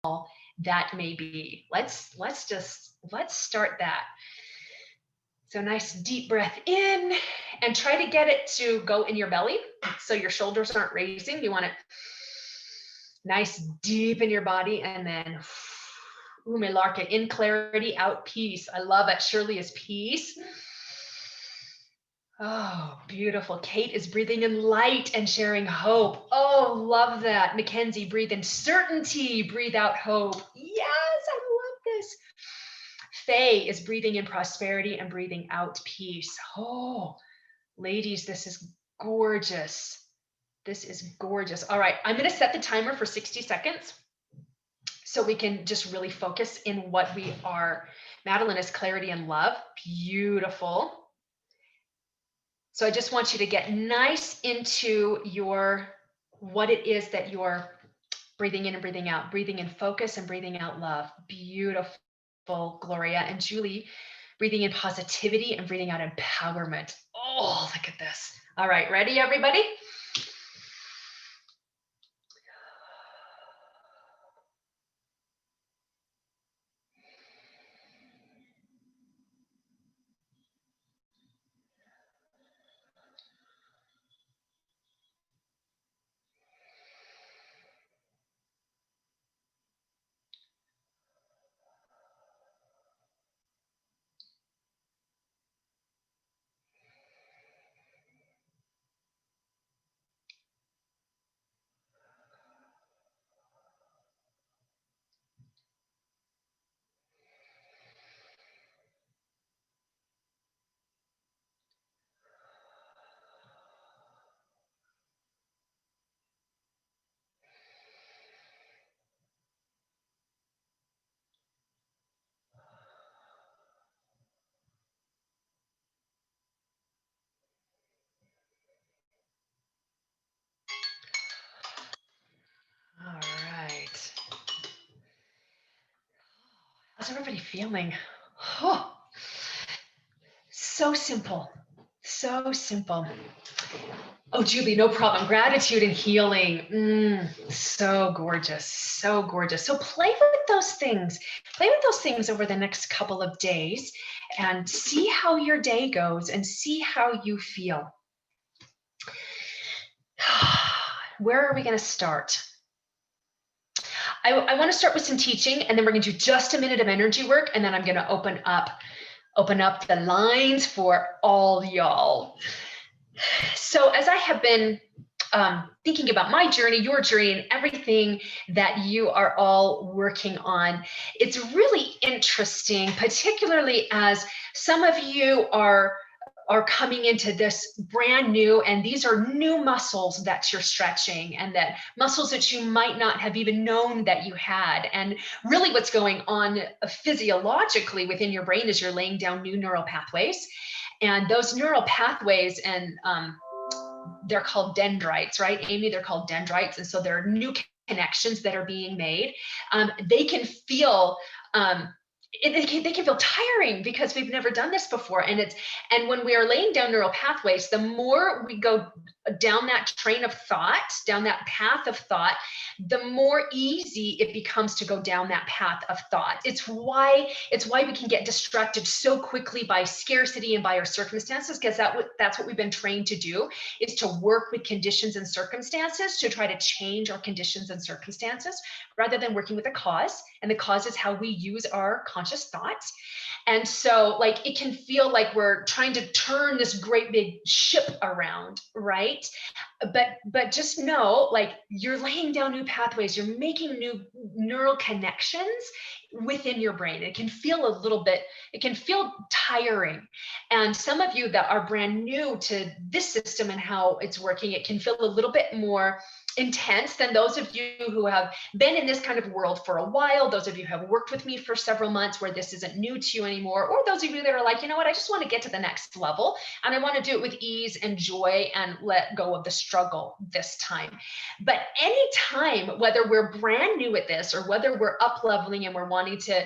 that may be. Let's start that. So nice deep breath in, and try to get it to go in your belly so your shoulders aren't raising. You want it nice deep in your body, and then Umelarke, in clarity, out peace. I love it. Shirley is peace. Oh, beautiful. Kate is breathing in light and sharing hope. Oh, love that. Mackenzie, breathe in certainty, breathe out hope. Yes, I love this. Faye is breathing in prosperity and breathing out peace. Oh, ladies, this is gorgeous. This is gorgeous. All right, I'm going to set the timer for 60 seconds so we can just really focus in what we are. Madeline is clarity and love. Beautiful. So I just want you to get nice into what it is that you're breathing in and breathing out, breathing in focus and breathing out love. Beautiful, Gloria. And Julie, breathing in positivity and breathing out empowerment. Oh, look at this. All right, ready, everybody? All right. How's everybody feeling? Oh, so simple. So simple. Oh, Julie, no problem. Gratitude and healing. So gorgeous. So gorgeous. So play with those things. Play with those things over the next couple of days and see how your day goes and see how you feel. Where are we going to start? I want to start with some teaching, and then we're going to do just a minute of energy work, and then I'm going to open up the lines for all y'all. So as I have been thinking about my journey, your journey, and everything that you are all working on, it's really interesting, particularly as some of you are coming into this brand new, and these are new muscles that you're stretching, and that muscles that you might not have even known that you had. And really what's going on physiologically within your brain is you're laying down new neural pathways, and those neural pathways, and they're called dendrites, right, Amy? They're called dendrites. And so there are new connections that are being made. They can feel they can feel tiring because we've never done this before. And when we are laying down neural pathways, the more we go down that train of thought, down that path of thought, the more easy it becomes to go down that path of thought. It's why we can get distracted so quickly by scarcity and by our circumstances, because that's what we've been trained to do, is to work with conditions and circumstances, to try to change our conditions and circumstances, rather than working with the cause. And the cause is how we use our conscious thoughts. And so like it can feel like we're trying to turn this great big ship around, right? But just know, like, you're laying down new pathways, you're making new neural connections within your brain. It can feel tiring. And some of you that are brand new to this system and how it's working, it can feel a little bit more intense than those of you who have been in this kind of world for a while, those of you who have worked with me for several months where this isn't new to you anymore, or those of you that are like, you know what, I just want to get to the next level and I want to do it with ease and joy and let go of the struggle this time. But anytime, whether we're brand new at this or whether we're up leveling and we're wanting to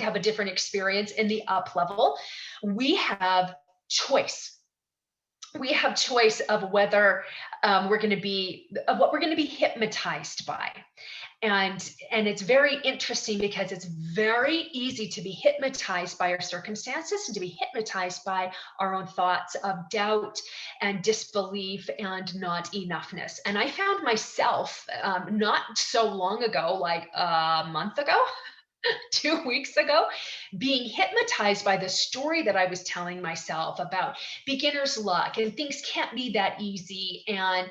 have a different experience in the up level, we have choice. We have choice of whether what we're going to be hypnotized by. And it's very interesting because it's very easy to be hypnotized by our circumstances and to be hypnotized by our own thoughts of doubt and disbelief and not enoughness. And I found myself not so long ago, like a month ago, 2 weeks ago, being hypnotized by the story that I was telling myself about beginner's luck and things can't be that easy. And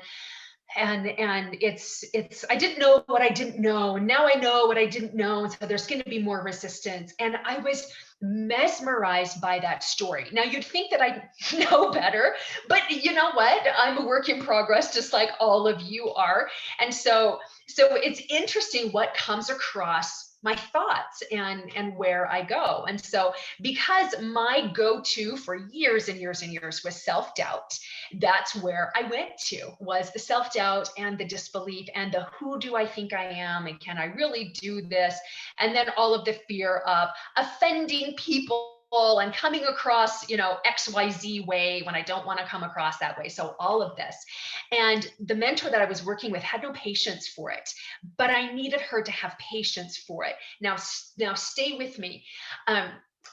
it's I didn't know what I didn't know, and now I know what I didn't know, and so there's going to be more resistance. And I was mesmerized by that story. Now you'd think that I know better, but you know what, I'm a work in progress just like all of you are. And so it's interesting what comes across my thoughts and where I go. And so because my go-to for years and years and years was self-doubt, that's where I went to, was the self-doubt and the disbelief and the who do I think I am and can I really do this? And then all of the fear of offending people and coming across, XYZ way when I don't want to come across that way. So all of this. And the mentor that I was working with had no patience for it, but I needed her to have patience for it. Now stay with me.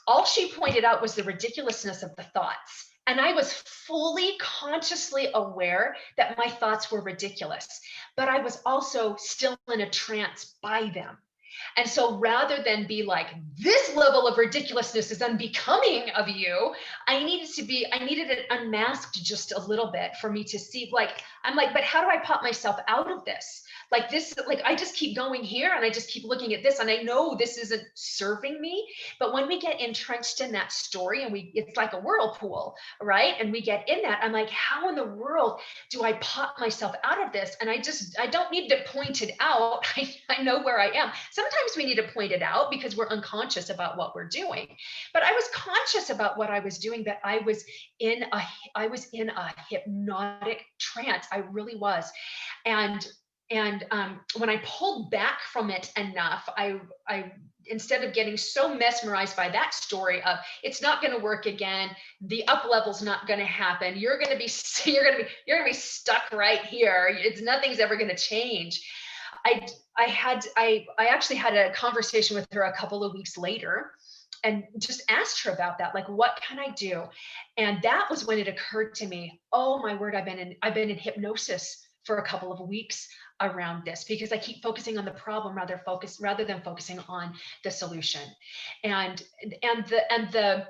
All she pointed out was the ridiculousness of the thoughts. And I was fully consciously aware that my thoughts were ridiculous, but I was also still in a trance by them. And so rather than be like, this level of ridiculousness is unbecoming of you, I needed it unmasked just a little bit for me to see, like, I'm like, but how do I pop myself out of this? Like this, like I just keep going here and I just keep looking at this and I know this isn't serving me. But when we get entrenched in that story and it's like a whirlpool, right? And we get in that, I'm like, how in the world do I pop myself out of this? And I don't need to point it out. I know where I am. Sometimes we need to point it out because we're unconscious about what we're doing. But I was conscious about what I was doing, that I was in a hypnotic trance. I really was. And when I pulled back from it enough, I instead of getting so mesmerized by that story of it's not going to work again, the up level's not going to happen, you're going to be stuck right here, nothing's ever going to change. I actually had a conversation with her a couple of weeks later and just asked her about that, like, what can I do? And that was when it occurred to me, oh my word, I've been in hypnosis for a couple of weeks around this, because I keep focusing on the problem rather than focusing on the solution. And the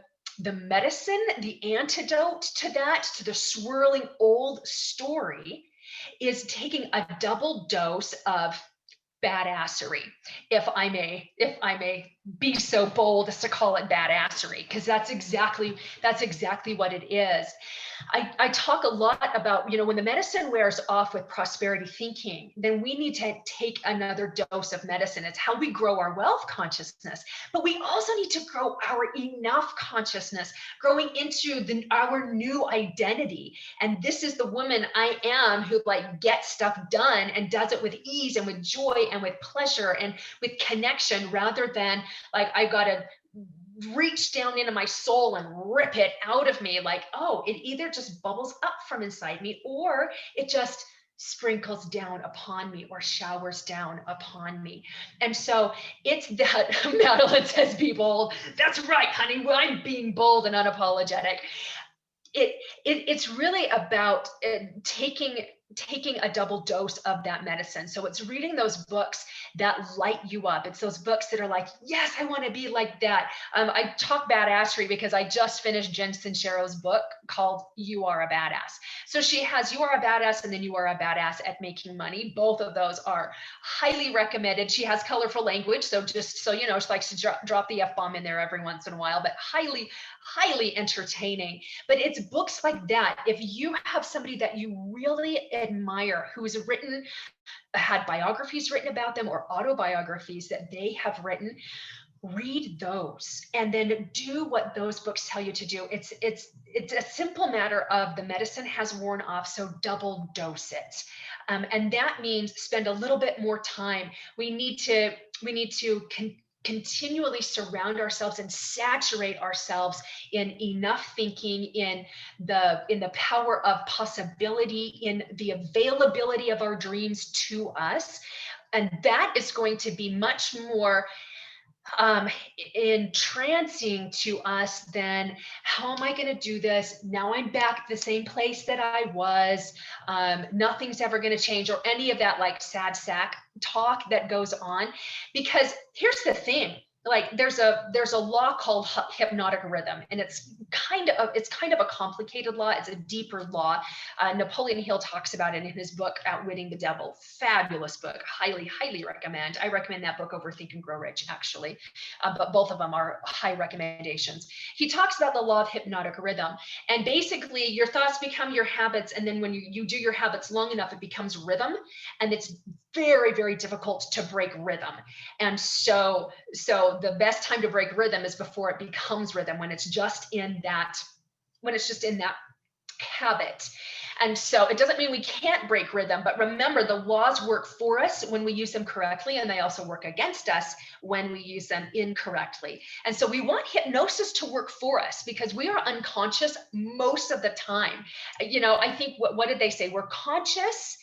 medicine, the antidote to that, to the swirling old story, is taking a double dose of badassery, if I may be so bold as to call it badassery, because that's exactly what it is. I talk a lot about, when the medicine wears off with prosperity thinking, then we need to take another dose of medicine. It's how we grow our wealth consciousness, but we also need to grow our enough consciousness, growing into our new identity. And this is the woman I am, who like gets stuff done and does it with ease and with joy and with pleasure and with connection, rather than like I gotta reach down into my soul and rip it out of me. Like, oh, it either just bubbles up from inside me or it just sprinkles down upon me or showers down upon me. And so it's that Madeline says, be bold. That's right, honey. Well, I'm being bold and unapologetic. It's really about taking a double dose of that medicine. So it's reading those books that light you up. It's those books that are like, yes, I want to be like that. I talk badassery because I just finished Jen Sincero's book called You Are a Badass. So she has You Are a Badass and then You Are a Badass at Making Money. Both of those are highly recommended. She has colorful language. So just so you know, she likes to drop the F-bomb in there every once in a while, but highly, highly entertaining. But it's books like that. If you have somebody that you really admire who has had biographies written about them or autobiographies that they have written, read those and then do what those books tell you to do. It's a simple matter of the medicine has worn off, so double dose it. And that means spend a little bit more time. We need to continually surround ourselves and saturate ourselves in enough thinking, in the power of possibility, in the availability of our dreams to us. And that is going to be much more entrancing to us than how am I going to do this? Now I'm back at the same place that I was. Nothing's ever going to change, or any of that like sad sack talk that goes on. Because here's the thing. Like there's a law called hypnotic rhythm, and it's kind of a complicated law. It's a deeper law. Napoleon Hill talks about it in his book Outwitting the Devil. Fabulous book. Highly recommend. I recommend that book over Think and Grow Rich, actually. But both of them are high recommendations. He talks about the law of hypnotic rhythm. And basically, your thoughts become your habits. And then when you do your habits long enough, it becomes rhythm. And it's very, very difficult to break rhythm. And so the best time to break rhythm is before it becomes rhythm, when it's just in that habit. And so it doesn't mean we can't break rhythm, but remember, the laws work for us when we use them correctly, and they also work against us when we use them incorrectly. And so we want hypnosis to work for us because we are unconscious most of the time. I think what did they say? We're conscious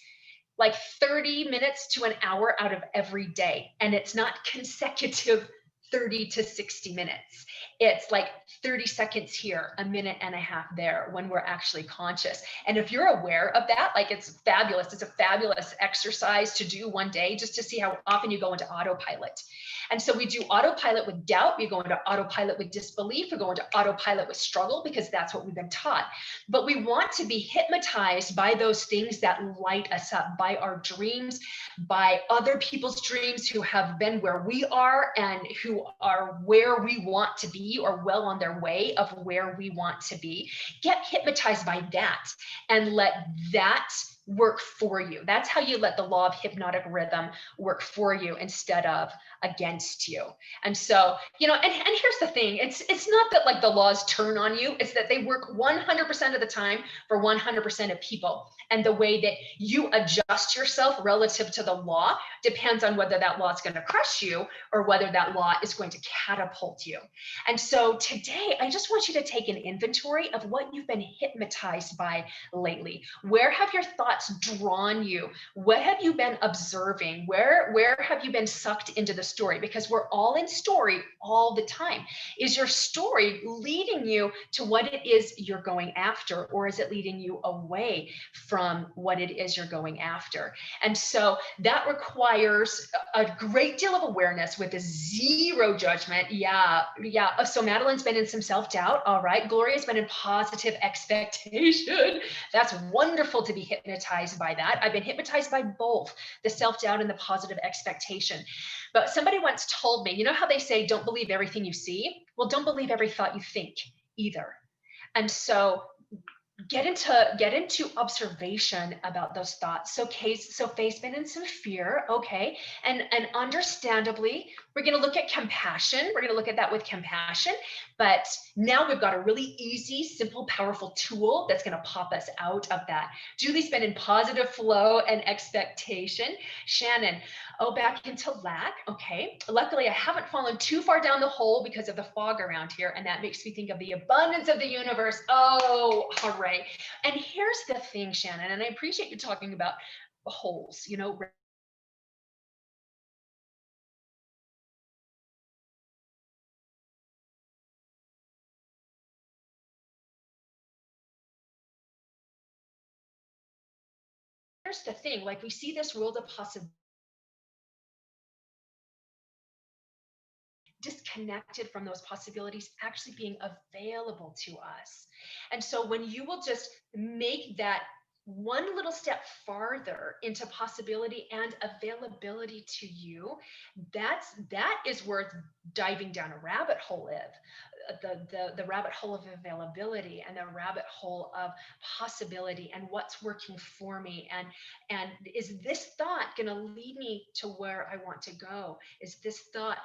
like 30 minutes to an hour out of every day, and it's not consecutive 30 to 60 minutes. It's like 30 seconds here, a minute and a half there, when we're actually conscious. And if you're aware of that, like, it's fabulous. It's a fabulous exercise to do one day, just to see how often you go into autopilot. And so we do autopilot with doubt, we go into autopilot with disbelief, we go into autopilot with struggle, because that's what we've been taught. But we want to be hypnotized by those things that light us up, by our dreams, by other people's dreams who have been where we are and who are where we want to be, or well on their way of where we want to be. Get hypnotized by that and let that work for you. That's how you let the law of hypnotic rhythm work for you instead of against you. And so, and here's the thing, it's not that like the laws turn on you, it's that they work 100% of the time for 100% of people. And the way that you adjust yourself relative to the law depends on whether that law is going to crush you or whether that law is going to catapult you. And so today, I just want you to take an inventory of what you've been hypnotized by lately. Where have your thoughts drawn you? What have you been observing? Where have you been sucked into the story? Because we're all in story all the time. Is your story leading you to what it is you're going after, or is it leading you away from what it is you're going after? And so that requires a great deal of awareness with a zero judgment. Yeah. So Madeline's been in some self-doubt. All right. Gloria's been in positive expectation. That's wonderful to be hypnotized by that. I've been hypnotized by both the self-doubt and the positive expectation. But somebody once told me, you know how they say, don't believe everything you see? Well, don't believe every thought you think either. And so get into observation about those thoughts. So Faye's been in some fear, okay, and understandably, we're going to look at compassion. We're going to look at that with compassion. But now we've got a really easy, simple, powerful tool that's going to pop us out of that. Julie's been in positive flow and expectation. Shannon, back into lack. Okay. Luckily, I haven't fallen too far down the hole because of the fog around here. And that makes me think of the abundance of the universe. Oh, hooray. And here's the thing, Shannon, and I appreciate you talking about holes, here's the thing, like, we see this world of possibility disconnected from those possibilities actually being available to us. And so when you will just make that one little step farther into possibility and availability to you, that is worth diving down a rabbit hole of. The rabbit hole of availability and the rabbit hole of possibility and what's working for me, and is this thought going to lead me to where I want to go? Is this thought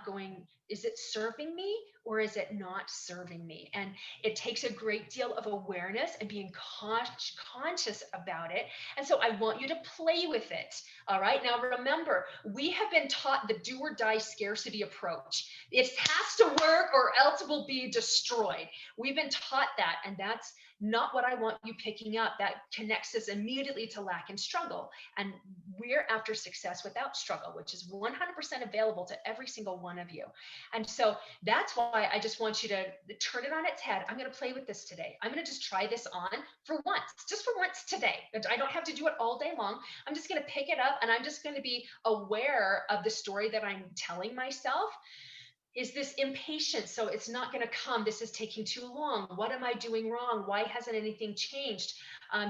is it serving me, or is it not serving me? And it takes a great deal of awareness and being conscious about it. And so I want you to play with it. All right. Now, remember, we have been taught the do or die scarcity approach. It has to work or else it will be destroyed. We've been taught that, and that's not what I want you picking up. That connects us immediately to lack and struggle. And we're after success without struggle, which is 100% available to every single one of you. And so that's why I just want you to turn it on its head. I'm going to play with this today. I'm going to just try this on for once, just for once today. I don't have to do it all day long. I'm just going to pick it up and I'm just going to be aware of the story that I'm telling myself. Is this impatient? So it's not going to come. This is taking too long. What am I doing wrong? Why hasn't anything changed?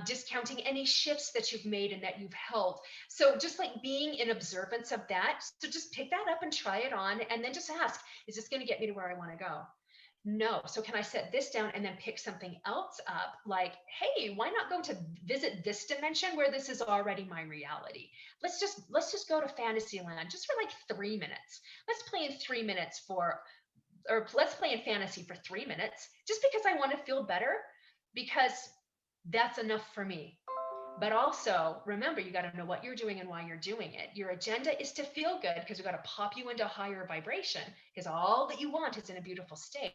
Discounting any shifts that you've made and that you've held. So just like being in observance of that. So just pick that up and try it on and then just ask, is this going to get me to where I want to go? No. So can I set this down and then pick something else up? Like, hey, why not go to visit this dimension where this is already my reality? Let's just go to Fantasyland just for like 3 minutes. Let's play in 3 minutes or let's play in fantasy for 3 minutes just because I want to feel better, because that's enough for me. But also remember, you got to know what you're doing and why you're doing it. Your agenda is to feel good because we got to pop you into higher vibration, because all that you want is in a beautiful state.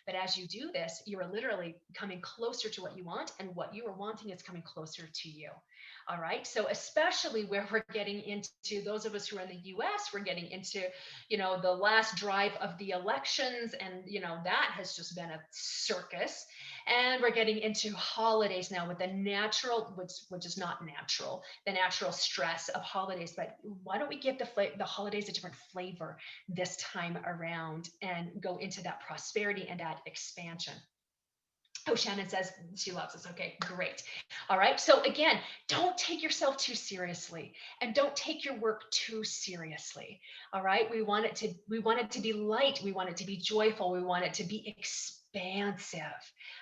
But as you do this, you are literally coming closer to what you want, and what you are wanting is coming closer to you. All right. So especially where we're getting into, those of us who are in the US, we're getting into, the last drive of the elections. And, that has just been a circus. And we're getting into holidays now with the natural, which is not natural, the natural stress of holidays. But why don't we give the holidays a different flavor this time around and go into that prosperity and that expansion? Oh, Shannon says she loves us. Okay, great. All right. So again, don't take yourself too seriously, and don't take your work too seriously. All right. We want it to be light. We want it to be joyful. We want it to be expansive.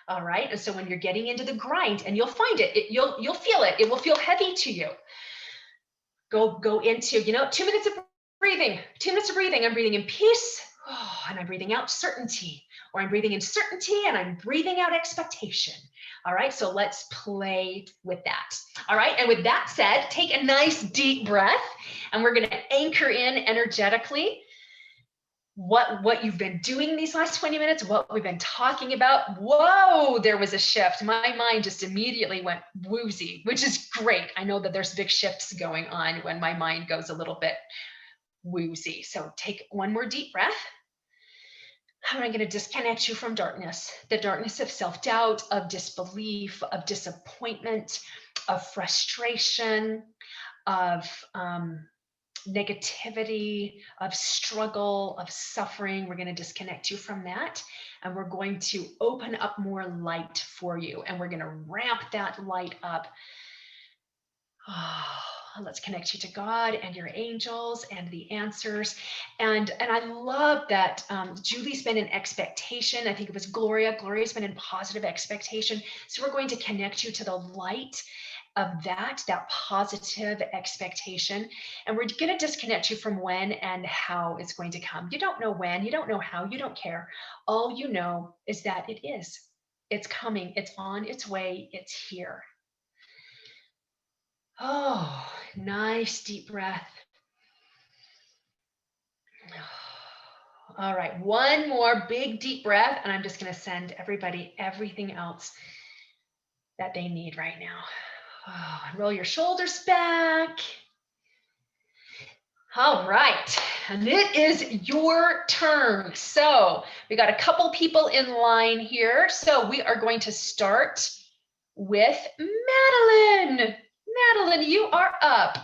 All right. And so when you're getting into the grind, and you'll find you'll feel it. It will feel heavy to you. Go into, 2 minutes of breathing. 2 minutes of breathing. I'm breathing in peace. Oh, and I'm breathing out certainty, or I'm breathing in certainty and I'm breathing out expectation. All right, so let's play with that. All right, and with that said, take a nice deep breath, and we're going to anchor in energetically what you've been doing these last 20 minutes, what we've been talking about. Whoa, there was a shift. My mind just immediately went woozy, which is great. I know that there's big shifts going on when my mind goes a little bit woozy. So take one more deep breath. How am I going to disconnect you from darkness? The darkness of self-doubt, of disbelief, of disappointment, of frustration, of negativity, of struggle, of suffering. We're going to disconnect you from that. And we're going to open up more light for you. And we're going to ramp that light up. Let's connect you to God and your angels and the answers. And I love that Julie's been in expectation. I think it was Gloria. Gloria's been in positive expectation. So we're going to connect you to the light of that positive expectation. And we're going to disconnect you from when and how it's going to come. You don't know when, you don't know how, you don't care. All you know is that it is. It's coming. It's on its way. It's here. Oh, nice deep breath. All right, one more big deep breath, and I'm just going to send everybody everything else that they need right now. Oh, and roll your shoulders back. All right, and it is your turn. So we got a couple people in line here. So we are going to start with Madeline. Madeline, you are up.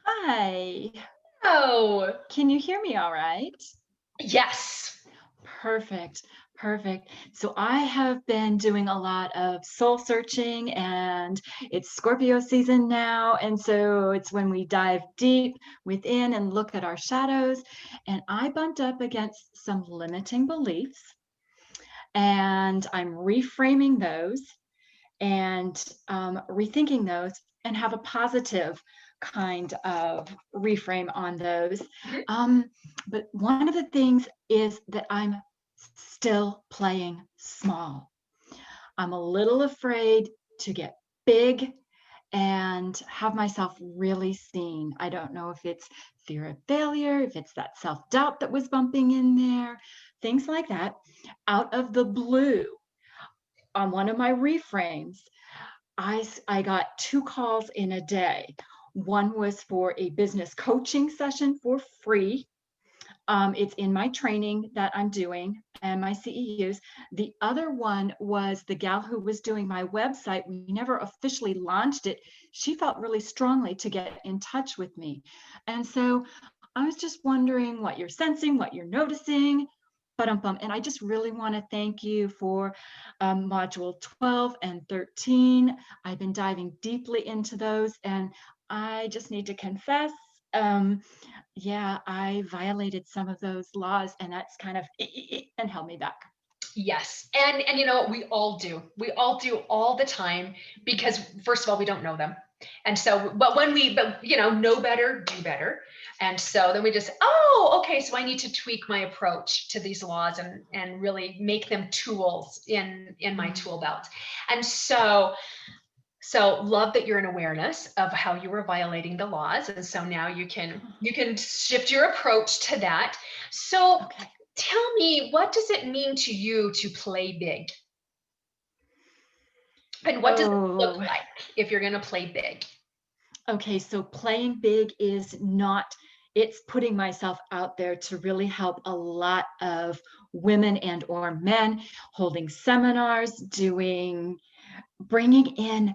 Hi. Oh. Can you hear me all right? Yes. Perfect. So I have been doing a lot of soul searching, and it's Scorpio season now. And so it's when we dive deep within and look at our shadows. And I bumped up against some limiting beliefs, and I'm reframing those and rethinking those, and have a positive kind of reframe on those. But one of the things is that I'm still playing small. I'm a little afraid to get big and have myself really seen. I don't know if it's fear of failure, if it's that self-doubt that was bumping in there, things like that. Out of the blue, on one of my reframes, I got 2 calls in a day. One was for a business coaching session for free. It's in my training that I'm doing and my CEUs. The other one was the gal who was doing my website. We never officially launched it. She felt really strongly to get in touch with me. And so I was just wondering what you're sensing, what you're noticing. And I just really want to thank you for module 12 and 13. I've been diving deeply into those, and I just need to confess, yeah, I violated some of those laws, and that's kind of and held me back. Yes. And you know, we all do. We all do all the time because first of all, we don't know them. And so, but you know better, do better. And so then we just, oh, okay, so I need to tweak my approach to these laws and really make them tools in my tool belt. And so love that you're in awareness of how you were violating the laws. And so now you can shift your approach to that. So Okay. tell me, what does it mean to you to play big? And what does it look like if you're going to play big? Okay, so playing big is not, it's putting myself out there to really help a lot of women and or men, holding seminars, bringing in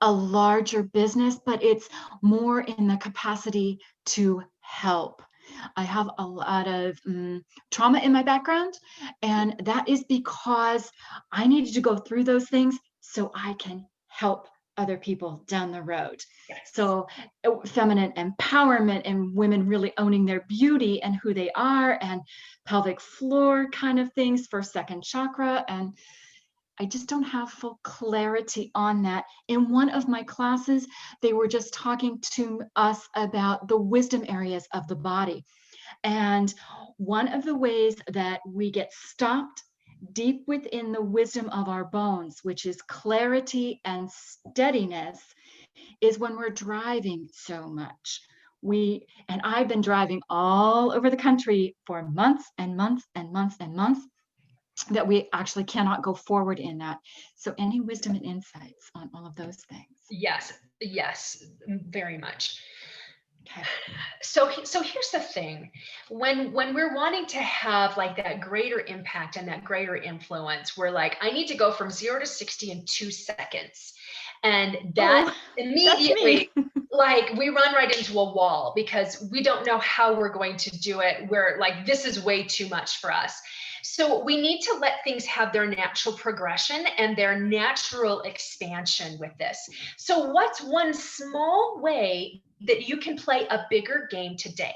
a larger business, but it's more in the capacity to help. I have a lot of trauma in my background, and that is because I needed to go through those things so I can help other people down the road. Yes. So feminine empowerment and women really owning their beauty and who they are, and pelvic floor kind of things for second chakra. And I just don't have full clarity on that. In one of my classes, they were just talking to us about the wisdom areas of the body. And one of the ways that we get stopped deep within the wisdom of our bones, which is clarity and steadiness, is when we're driving so much. And I've been driving all over the country for months and months and months and months, that we actually cannot go forward in that. So any wisdom and insights on all of those things? Yes, yes, very much. Okay. So here's the thing. When we're wanting to have like that greater impact and that greater influence, we're like, I need to go from 0 to 60 in 2 seconds. And that immediately, like, we run right into a wall because we don't know how we're going to do it. We're like, this is way too much for us. So we need to let things have their natural progression and their natural expansion with this. So what's one small way that you can play a bigger game today?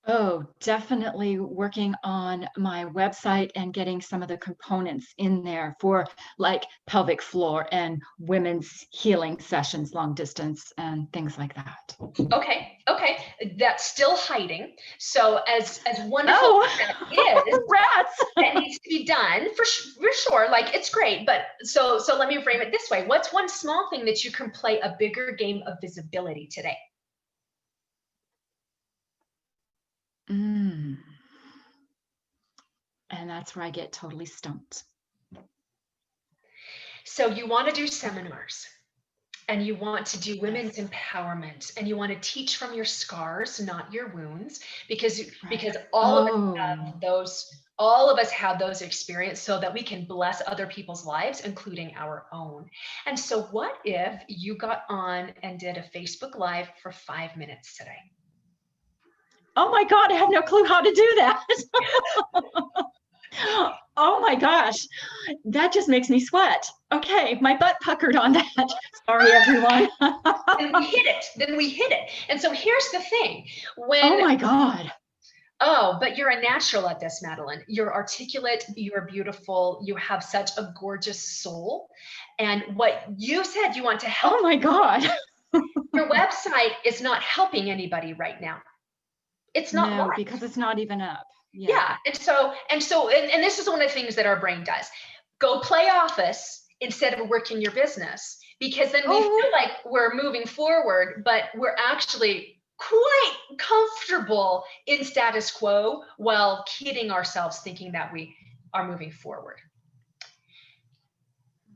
Oh, definitely working on my website and getting some of the components in there for like pelvic floor and women's healing sessions, long distance and things like that. Okay, that's still hiding. So as wonderful as that is, rats. that needs to be done for sure. Like, it's great, but so let me frame it this way. What's one small thing that you can play a bigger game of visibility today? And that's where I get totally stumped. So you want to do seminars, and you want to do women's empowerment, and you want to teach from your scars, not your wounds, because all of us have those experiences so that we can bless other people's lives, including our own. And so what if you got on and did a Facebook Live for 5 minutes today? Oh my God, I have no clue how to do that. Oh my gosh, that just makes me sweat. Okay, my butt puckered on that. Sorry, everyone. Then we hit it. And so here's the thing. Oh my God. Oh, but you're a natural at this, Madeline. You're articulate, you're beautiful, you have such a gorgeous soul. And what you said you want to help. Oh my God. Your website is not helping anybody right now. It's not. No, because it's not even up. Yeah. And this is one of the things that our brain does. Go play office instead of working your business, because then we feel like we're moving forward, but we're actually quite comfortable in status quo while kidding ourselves thinking that we are moving forward.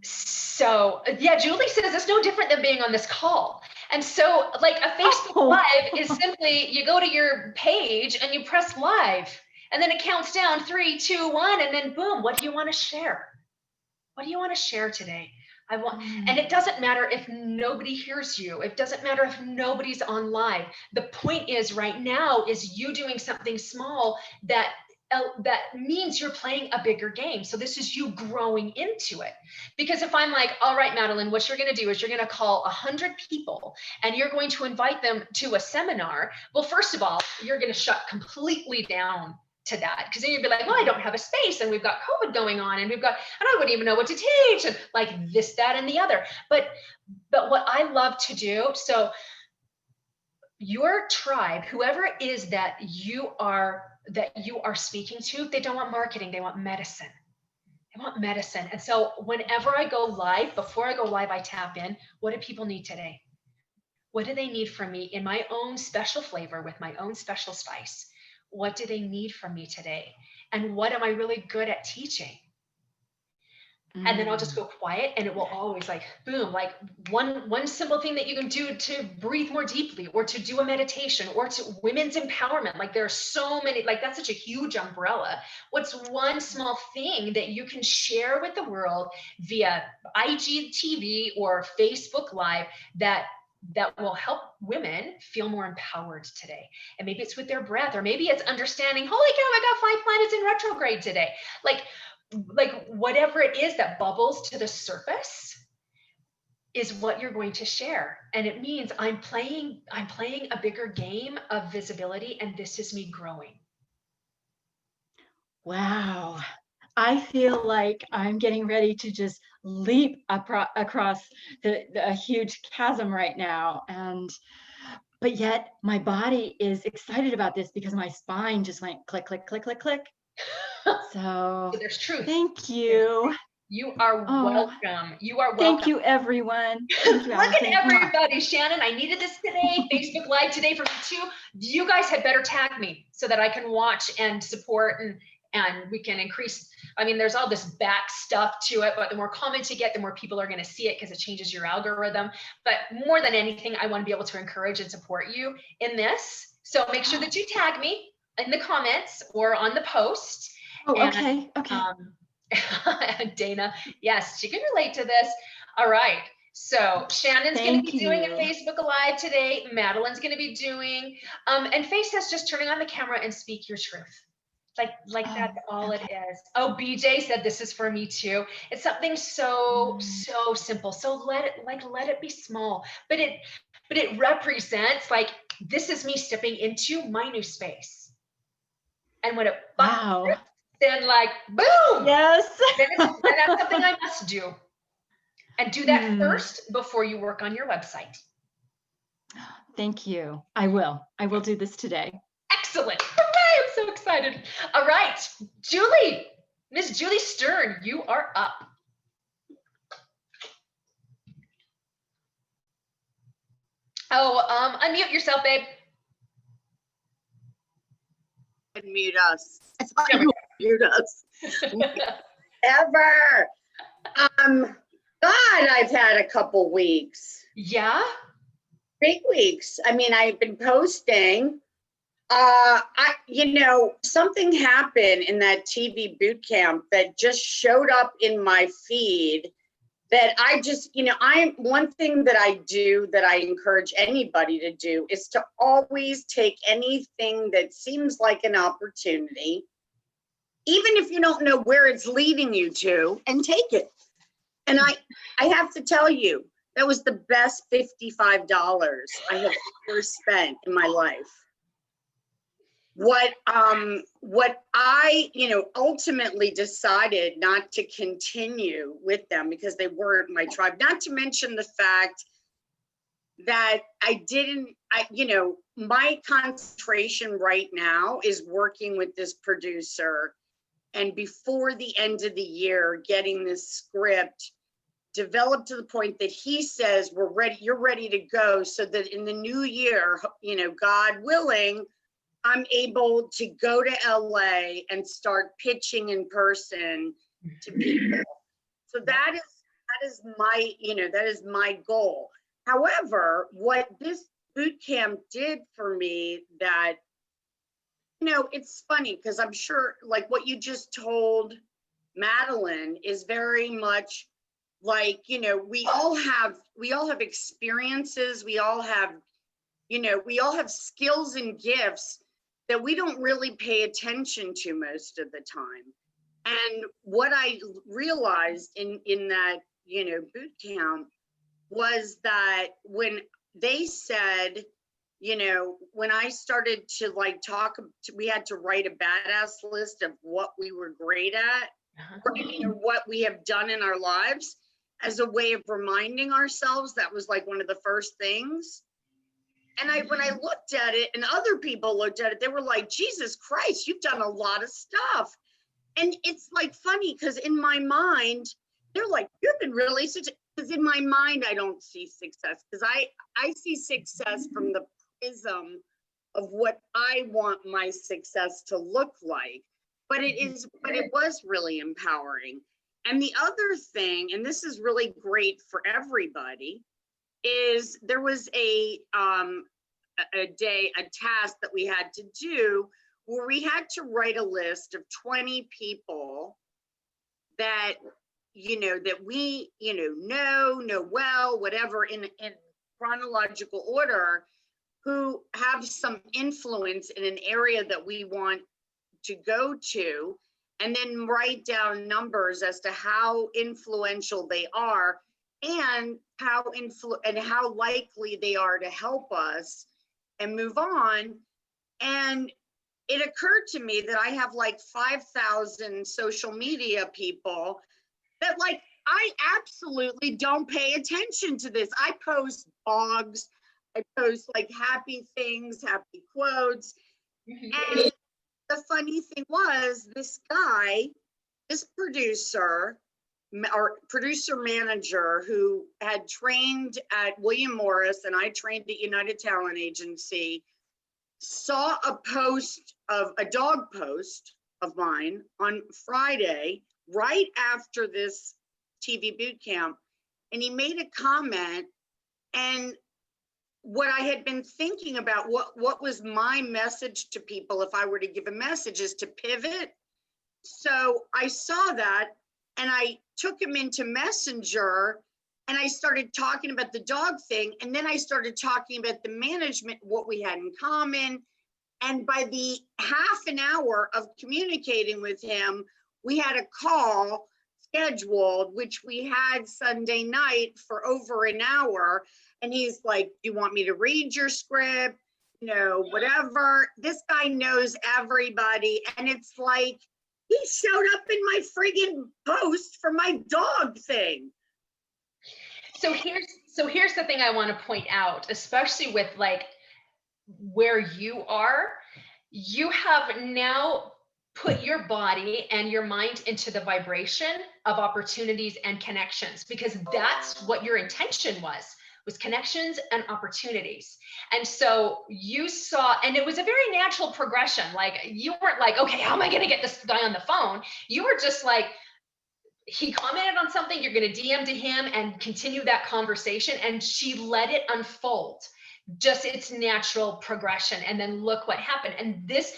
So yeah, Julie says it's no different than being on this call. And so like a Facebook Live is simply, you go to your page and you press live, and then it counts down 3, 2, 1, and then boom, what do you want to share? What do you want to share today? And it doesn't matter if nobody hears you. It doesn't matter if nobody's on live. The point is right now is you doing something small that means you're playing a bigger game. So this is you growing into it. Because if I'm like, all right, Madeline, what you're going to do is you're going to call 100 people and you're going to invite them to a seminar. Well, first of all, you're going to shut completely down to that, because then you'd be like, well, I don't have a space, and we've got COVID going on, and I wouldn't even know what to teach, and like this, that, and the other. But what I love to do, so your tribe, whoever it is that you are speaking to, they don't want marketing, they want medicine. They want medicine. And so whenever I go live, before I go live, I tap in, what do people need today? What do they need from me in my own special flavor with my own special spice? What do they need from me today? And what am I really good at teaching? And then I'll just go quiet, and it will always like, boom, like one simple thing that you can do to breathe more deeply, or to do a meditation, or to women's empowerment. Like there are so many, like that's such a huge umbrella. What's one small thing that you can share with the world via IGTV or Facebook Live that will help women feel more empowered today? And maybe it's with their breath, or maybe it's understanding, holy cow, I got 5 planets in retrograde today. Like whatever it is that bubbles to the surface is what you're going to share. And it means I'm playing a bigger game of visibility, and this is me growing. Wow. I feel like I'm getting ready to just leap across a huge chasm right now. But yet my body is excited about this because my spine just went click, click, click, click, click. So there's truth. Thank you. You are welcome. You are welcome. Thank you, everyone. Thank you, Look at everybody. Shannon, I needed this today. Facebook Live today for me too. You guys had better tag me so that I can watch and support, and we can increase. I mean, there's all this back stuff to it, but the more comments you get, the more people are going to see it, because it changes your algorithm. But more than anything, I want to be able to encourage and support you in this. So make sure that you tag me in the comments or on the post. Okay. Dana, yes, she can relate to this. All right. So Shannon's going to be doing a Facebook Live today. Madeline's going to be doing, and Faith says just turning on the camera and speak your truth. Like that's all it is. Oh, BJ said this is for me too. It's something so simple. So let it be small, but it represents like, this is me stepping into my new space. And when it then like boom, yes, then that's something I must do. And do that first before you work on your website. Thank you. I will do this today. Excellent. Hooray, I'm so excited. All right, Julie, Miss Julie Stern, you are up. Oh, unmute yourself, babe. Unmute us. Unmute us. Ever. God, I've had a couple weeks. Yeah? Big weeks. I mean, I've been posting. Something happened in that TV boot camp that just showed up in my feed that I just, one thing that I do that I encourage anybody to do is to always take anything that seems like an opportunity, even if you don't know where it's leading you to, and take it. And I have to tell you, that was the best $55 I have ever spent in my life. What I, ultimately decided not to continue with them because they weren't my tribe, not to mention the fact that my concentration right now is working with this producer, and before the end of the year, getting this script developed to the point that he says, we're ready, you're ready to go, so that in the new year, you know, God willing, I'm able to go to LA and start pitching in person to people. So that is my, you know, that is my goal. However, what this boot camp did for me, that, you know, it's funny because I'm sure like what you just told Madeline is very much like, you know, we all have experiences, we all have, you know, we all have skills and gifts that we don't really pay attention to most of the time. And what I realized in that, you know, boot camp was that when they said, you know, when I started to like we had to write a badass list of what we were great at, or, you know, what we have done in our lives as a way of reminding ourselves. That was like one of the first things. And when I looked at it and other people looked at it, they were like, Jesus Christ, you've done a lot of stuff. And it's like funny because in my mind, they're like, you've been really successful. Because in my mind, I don't see success, because I see success from the prism of what I want my success to look like. But it was really empowering. And the other thing, and this is really great for everybody, is there was a task that we had to do where we had to write a list of 20 people that, you know, that we, you know well, whatever, in chronological order, who have some influence in an area that we want to go to, and then write down numbers as to how influential they are and how likely they are to help us and move on. And it occurred to me that I have like 5,000 social media people that, like, I absolutely don't pay attention to this. I post blogs, I post like happy things, happy quotes. And the funny thing was, this guy, this producer manager who had trained at William Morris and I trained at United Talent Agency, saw a dog post of mine on Friday, right after this TV boot camp. And he made a comment, and what I had been thinking about, what was my message to people if I were to give a message, is to pivot. So I saw that and I took him into Messenger and I started talking about the dog thing. And then I started talking about the management, what we had in common. And by the half an hour of communicating with him, we had a call scheduled, which we had Sunday night for over an hour. And he's like, do you want me to read your script? You know, whatever. This guy knows everybody. And it's like, he showed up in my friggin' post for my dog thing. So here's the thing I want to point out, especially with like where you are. You have now put your body and your mind into the vibration of opportunities and connections, because that's what your intention was connections and opportunities. And so you saw, and it was a very natural progression. Like, you weren't like, okay, how am I going to get this guy on the phone? You were just like, he commented on something, you're going to DM to him and continue that conversation. And she let it unfold, just its natural progression. And then look what happened. And this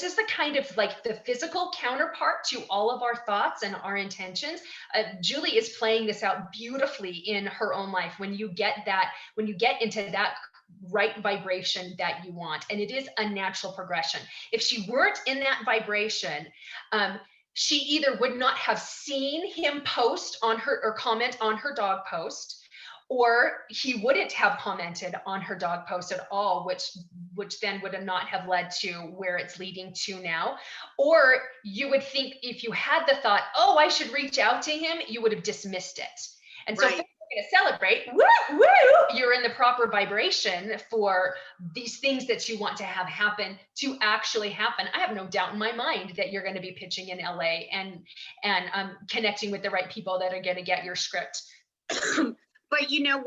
is the kind of like the physical counterpart to all of our thoughts and our intentions. Julie is playing this out beautifully in her own life. When you get into that right vibration that you want, and it is a natural progression. If she weren't in that vibration, she either would not have seen him post on her or comment on her dog post, or he wouldn't have commented on her dog post at all, which then would not have led to where it's leading to now. Or you would think, if you had the thought, oh, I should reach out to him, you would have dismissed it. And so, right, if you're going to celebrate, woo, woo, you're in the proper vibration for these things that you want to have happen to actually happen. I have no doubt in my mind that you're going to be pitching in LA and connecting with the right people that are going to get your script But you know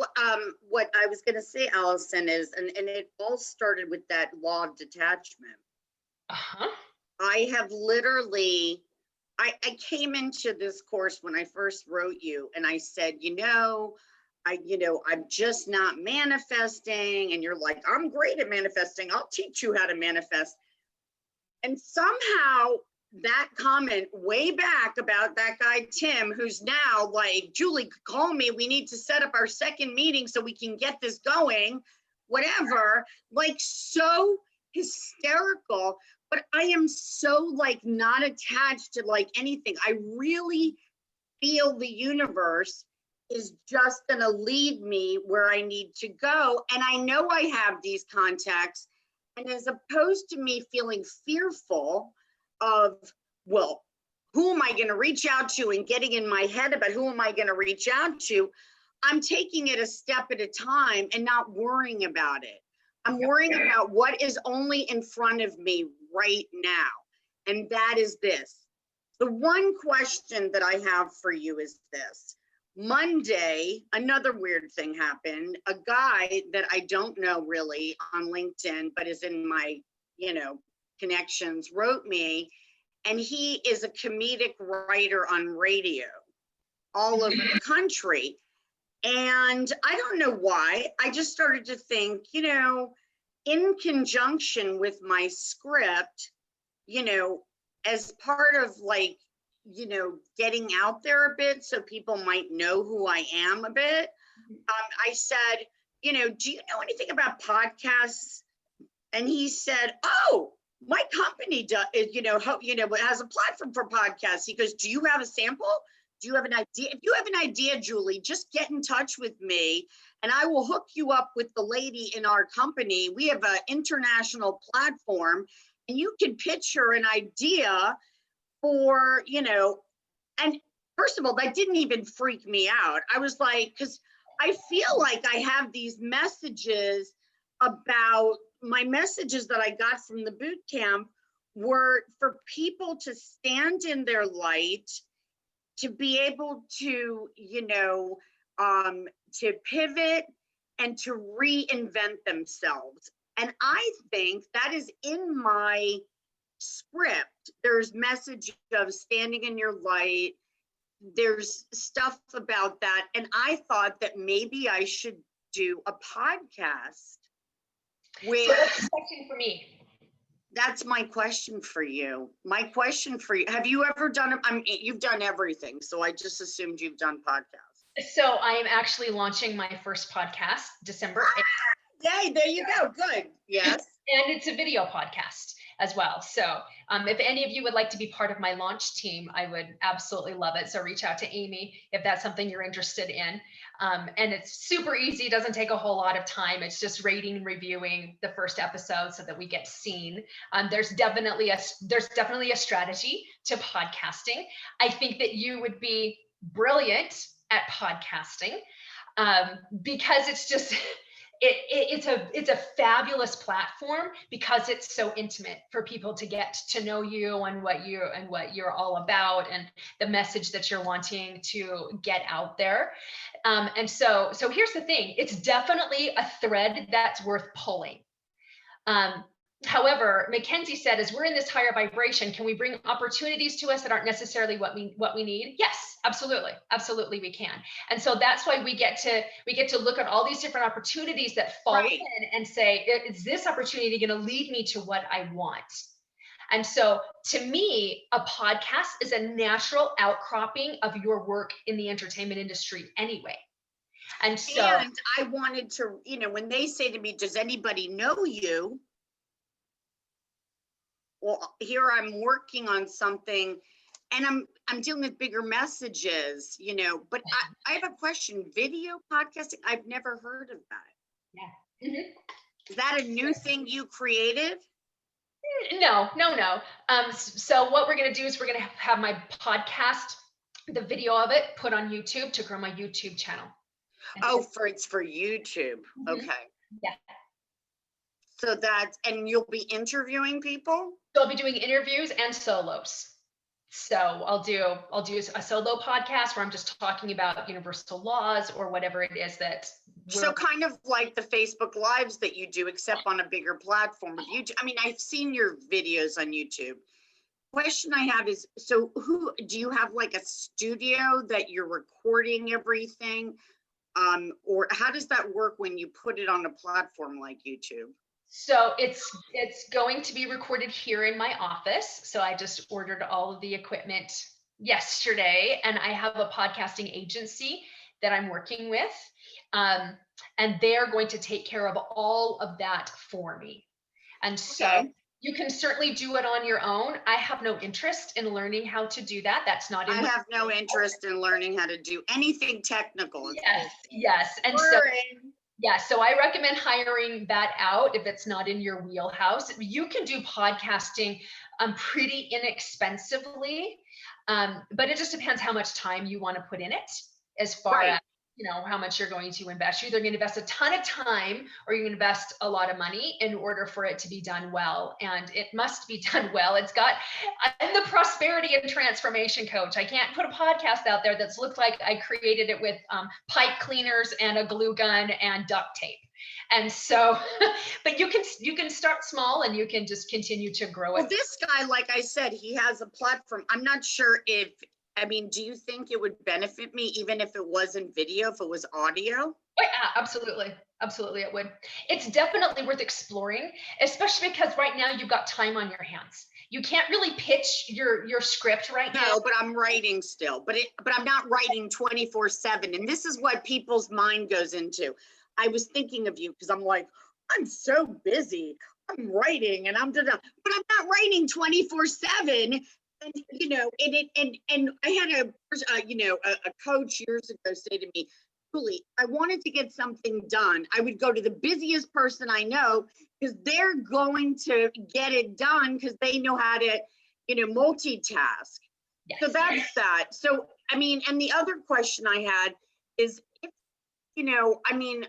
what I was going to say, Allison, is, and it all started with that law of detachment. Uh-huh. I have literally, I came into this course when I first wrote you, and I said, I'm just not manifesting. And you're like, I'm great at manifesting. I'll teach you how to manifest. And somehow that comment way back about that guy, Tim, who's now like, Julie, call me. We need to set up our second meeting so we can get this going, whatever, like so hysterical. But I am so like not attached to like anything. I really feel the universe is just going to lead me where I need to go. And I know I have these contacts. And as opposed to me feeling fearful of, well, who am I going to reach out to and getting in my head about who am I going to reach out to, I'm taking it a step at a time and not worrying about it. I'm worrying about what is only in front of me right now. And that is this. The one question that I have for you is this. Monday, another weird thing happened. A guy that I don't know really on LinkedIn, but is in my, connections, wrote me, and he is a comedic writer on radio all over the country. And I don't know why, I just started to think, in conjunction with my script, as part of like, getting out there a bit so people might know who I am a bit. I said, do you know anything about podcasts? And he said, oh, my company does, has a platform for podcasts. He goes, do you have a sample? Do you have an idea? If you have an idea, Julie, just get in touch with me and I will hook you up with the lady in our company. We have an international platform and you can pitch her an idea for, and first of all, that didn't even freak me out. I was like, because I feel like I have these messages about my messages that I got from the boot camp were for people to stand in their light, to be able to, to pivot and to reinvent themselves. And I think that is in my script. There's message of standing in your light. There's stuff about that. And I thought that maybe I should do a podcast. So what's the question for me? That's my question for you. My question for you, have you ever done, you've done everything. So I just assumed you've done podcasts. So I am actually launching my first podcast December 8th. Yay, there you go. Good. Yes. And it's a video podcast as well. So if any of you would like to be part of my launch team, I would absolutely love it. So reach out to Amy if that's something you're interested in. And it's super easy. It doesn't take a whole lot of time. It's just rating and reviewing the first episode so that we get seen. There's definitely a strategy to podcasting. I think that you would be brilliant at podcasting because it's just it's a fabulous platform because it's so intimate for people to get to know you and what you're all about and the message that you're wanting to get out there. And so here's the thing, it's definitely a thread that's worth pulling. However, Mackenzie said, as we're in this higher vibration, can we bring opportunities to us that aren't necessarily what we need? Yes, absolutely we can. And so that's why we get to look at all these different opportunities that fall in and say, is this opportunity going to lead me to what I want? And so to me, a podcast is a natural outcropping of your work in the entertainment industry anyway. And I wanted to, when they say to me, does anybody know you? Well, here I'm working on something and I'm dealing with bigger messages, but I have a question. Video podcasting, I've never heard of that. Yeah. Mm-hmm. Is that a new thing you created? No. So what we're going to do is we're going to have my podcast, the video of it put on YouTube to grow my YouTube channel. It's for YouTube. Mm-hmm. Okay. Yeah. So and you'll be interviewing people? So I'll be doing interviews and solos. So I'll do a solo podcast where I'm just talking about universal laws or whatever it is that So kind of like the Facebook Lives that you do, except on a bigger platform of YouTube. I mean, I've seen your videos on YouTube. Question I have is, so who, do you have like a studio that you're recording everything? Or how does that work when you put it on a platform like YouTube? So it's going to be recorded here in my office. So I just ordered all of the equipment yesterday, and I have a podcasting agency that I'm working with. And they're going to take care of all of that for me. And so Okay. you can certainly do it on your own. I have no interest in learning how to do that. That's not in I have no interest in learning how to do anything technical. Yes, yes. And so yeah, so I recommend hiring that out if it's not in your wheelhouse. You can do podcasting pretty inexpensively, but it just depends how much time you want to put in it as far Right. as, you know, how much you're going to invest. You're either going to invest a ton of time or you invest a lot of money in order for it to be done well. And it must be done well. I'm the prosperity and transformation coach. I can't put a podcast out there that's looked like I created it with pipe cleaners and a glue gun and duct tape. And so, but you can start small and you can just continue to grow Well, it. this guy, like I said, he has a platform. I'm not sure if, I mean, do you think it would benefit me even if it wasn't video, if it was audio? Oh, yeah, absolutely. Absolutely, it would. It's definitely worth exploring, especially because right now you've got time on your hands. You can't really pitch your script right now. No, but I'm writing still, but I'm not writing 24/7. And this is what people's mind goes into. I was thinking of you because I'm like, I'm so busy. I'm writing and but I'm not writing 24/7. And you know, and I had a coach years ago say to me, Julie, I wanted to get something done. I would go to the busiest person I know because they're going to get it done because they know how to, multitask. Yes. So that's that. So, I mean, and the other question I had is, if, I mean,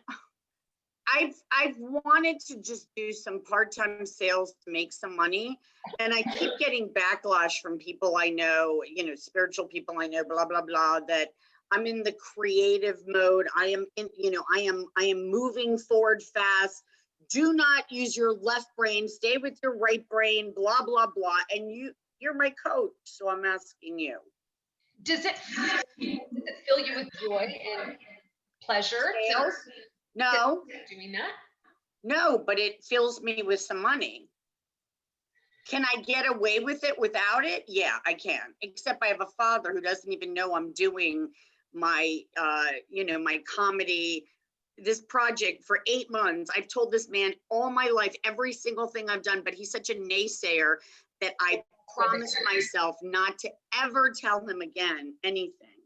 I've wanted to just do some part-time sales to make some money, and I keep getting backlash from people I know, spiritual people I know, blah blah blah, that I'm in the creative mode. I am in, I am moving forward fast. Do not use your left brain. Stay with your right brain. Blah blah blah. And you're my coach, so I'm asking you. Does it fill you with joy and pleasure? Sales? No. Doing that? No, but it fills me with some money. Can I get away with it without it? Yeah, I can. Except I have a father who doesn't even know I'm doing my, my comedy, this project for 8 months. I've told this man all my life, every single thing I've done, but he's such a naysayer that I promised myself not to ever tell him again anything.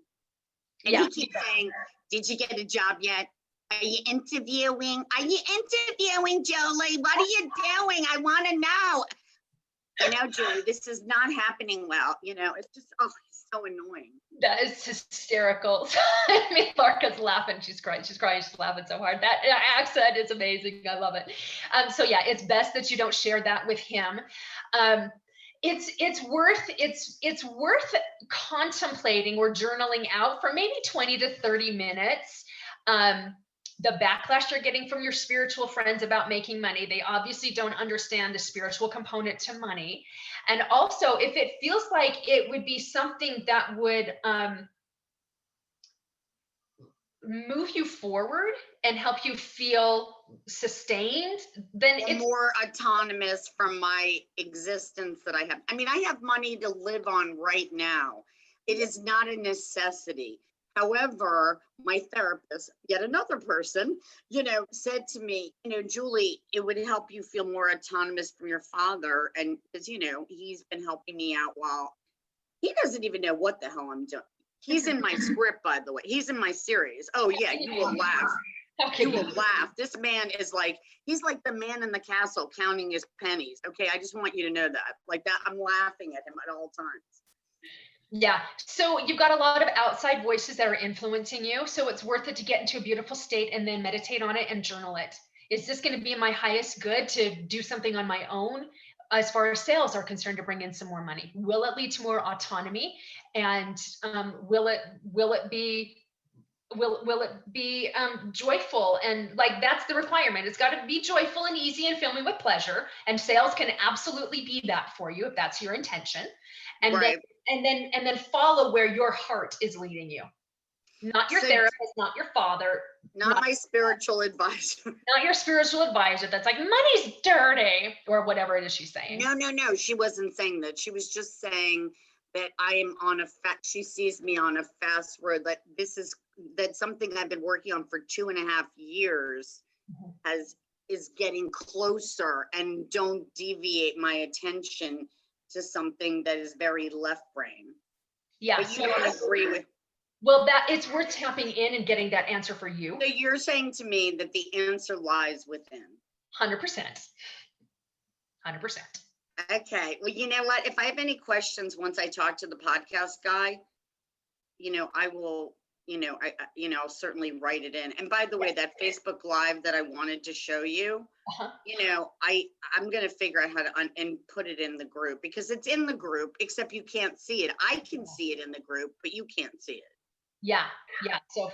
And he keeps saying, did you get a job yet? Are you interviewing? Julie? What are you doing? I want to know. Julie, this is not happening well. It's just, it's so annoying. That is hysterical. I mean, Larka's laughing. She's crying. She's laughing so hard. That accent is amazing. I love it. So yeah, it's best that you don't share that with him. It's worth contemplating or journaling out for maybe 20 to 30 minutes. The backlash you're getting from your spiritual friends about making money, they obviously don't understand the spiritual component to money. And also, if it feels like it would be something that would move you forward and help you feel sustained, then it's more autonomous from my existence that I have. I mean, I have money to live on right now. It is not a necessity. However, my therapist, yet another person, said to me, Julie, it would help you feel more autonomous from your father. And because, he's been helping me out while he doesn't even know what the hell I'm doing. He's in my script, by the way. He's in my series. Oh, yeah, you will laugh. okay. You will laugh. This man is he's like the man in the castle counting his pennies. Okay, I just want you to know that. Like that, I'm laughing at him at all times. Yeah. So you've got a lot of outside voices that are influencing you. So it's worth it to get into a beautiful state and then meditate on it and journal it. Is this going to be my highest good to do something on my own? as far as sales are concerned, to bring in some more money? Will it lead to more autonomy? And will it be joyful? And like, that's the requirement. It's got to be joyful and easy and fill me with pleasure. And sales can absolutely be that for you if that's your intention. And Right. then follow where your heart is leading you. Not your therapist, not your father, not my spiritual advisor. not your spiritual advisor that's like, money's dirty, or whatever it is she's saying. No. She wasn't saying that. She was just saying that I am on she sees me on a fast road. That something I've been working on for 2.5 years is getting closer, and don't deviate my attention to something that is very left brain. Yeah. But you don't agree with. Well, that it's worth tapping in and getting that answer for you. So you're saying to me that the answer lies within. 100%. 100%. Okay. Well, you know what? If I have any questions once I talk to the podcast guy, I will, I'll certainly write it in. And by the way, that Facebook Live that I wanted to show you, I'm going to figure out how to and put it in the group, because it's in the group, except you can't see it. I can see it in the group, but you can't see it. Yeah. So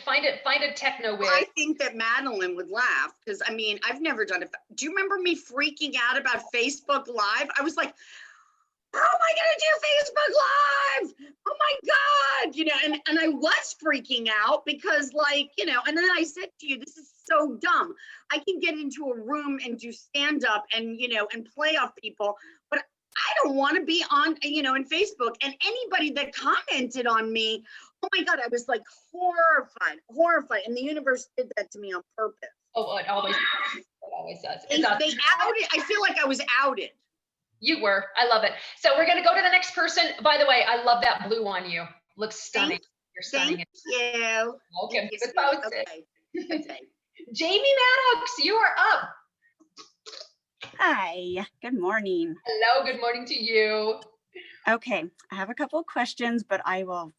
find a techno way. I think that Madeline would laugh, because I've never done it. Do you remember me freaking out about Facebook Live? I was like, how am I gonna do Facebook Live? Oh my God, and I was freaking out because and then I said to you, this is so dumb. I can get into a room and do stand up and and play off people, but I don't want to be on in Facebook. And anybody that commented on me, oh my God, I was like horrified. And the universe did that to me on purpose. Oh, it always does. They outed. I feel like I was outed. You were. I love it. So we're going to go to the next person. By the way, I love that blue on you. Looks stunning. You're stunning. Thank you. Okay. Okay. Jamie Maddox, you are up. Hi, good morning. Hello, good morning to you. Okay, I have a couple of questions, but I will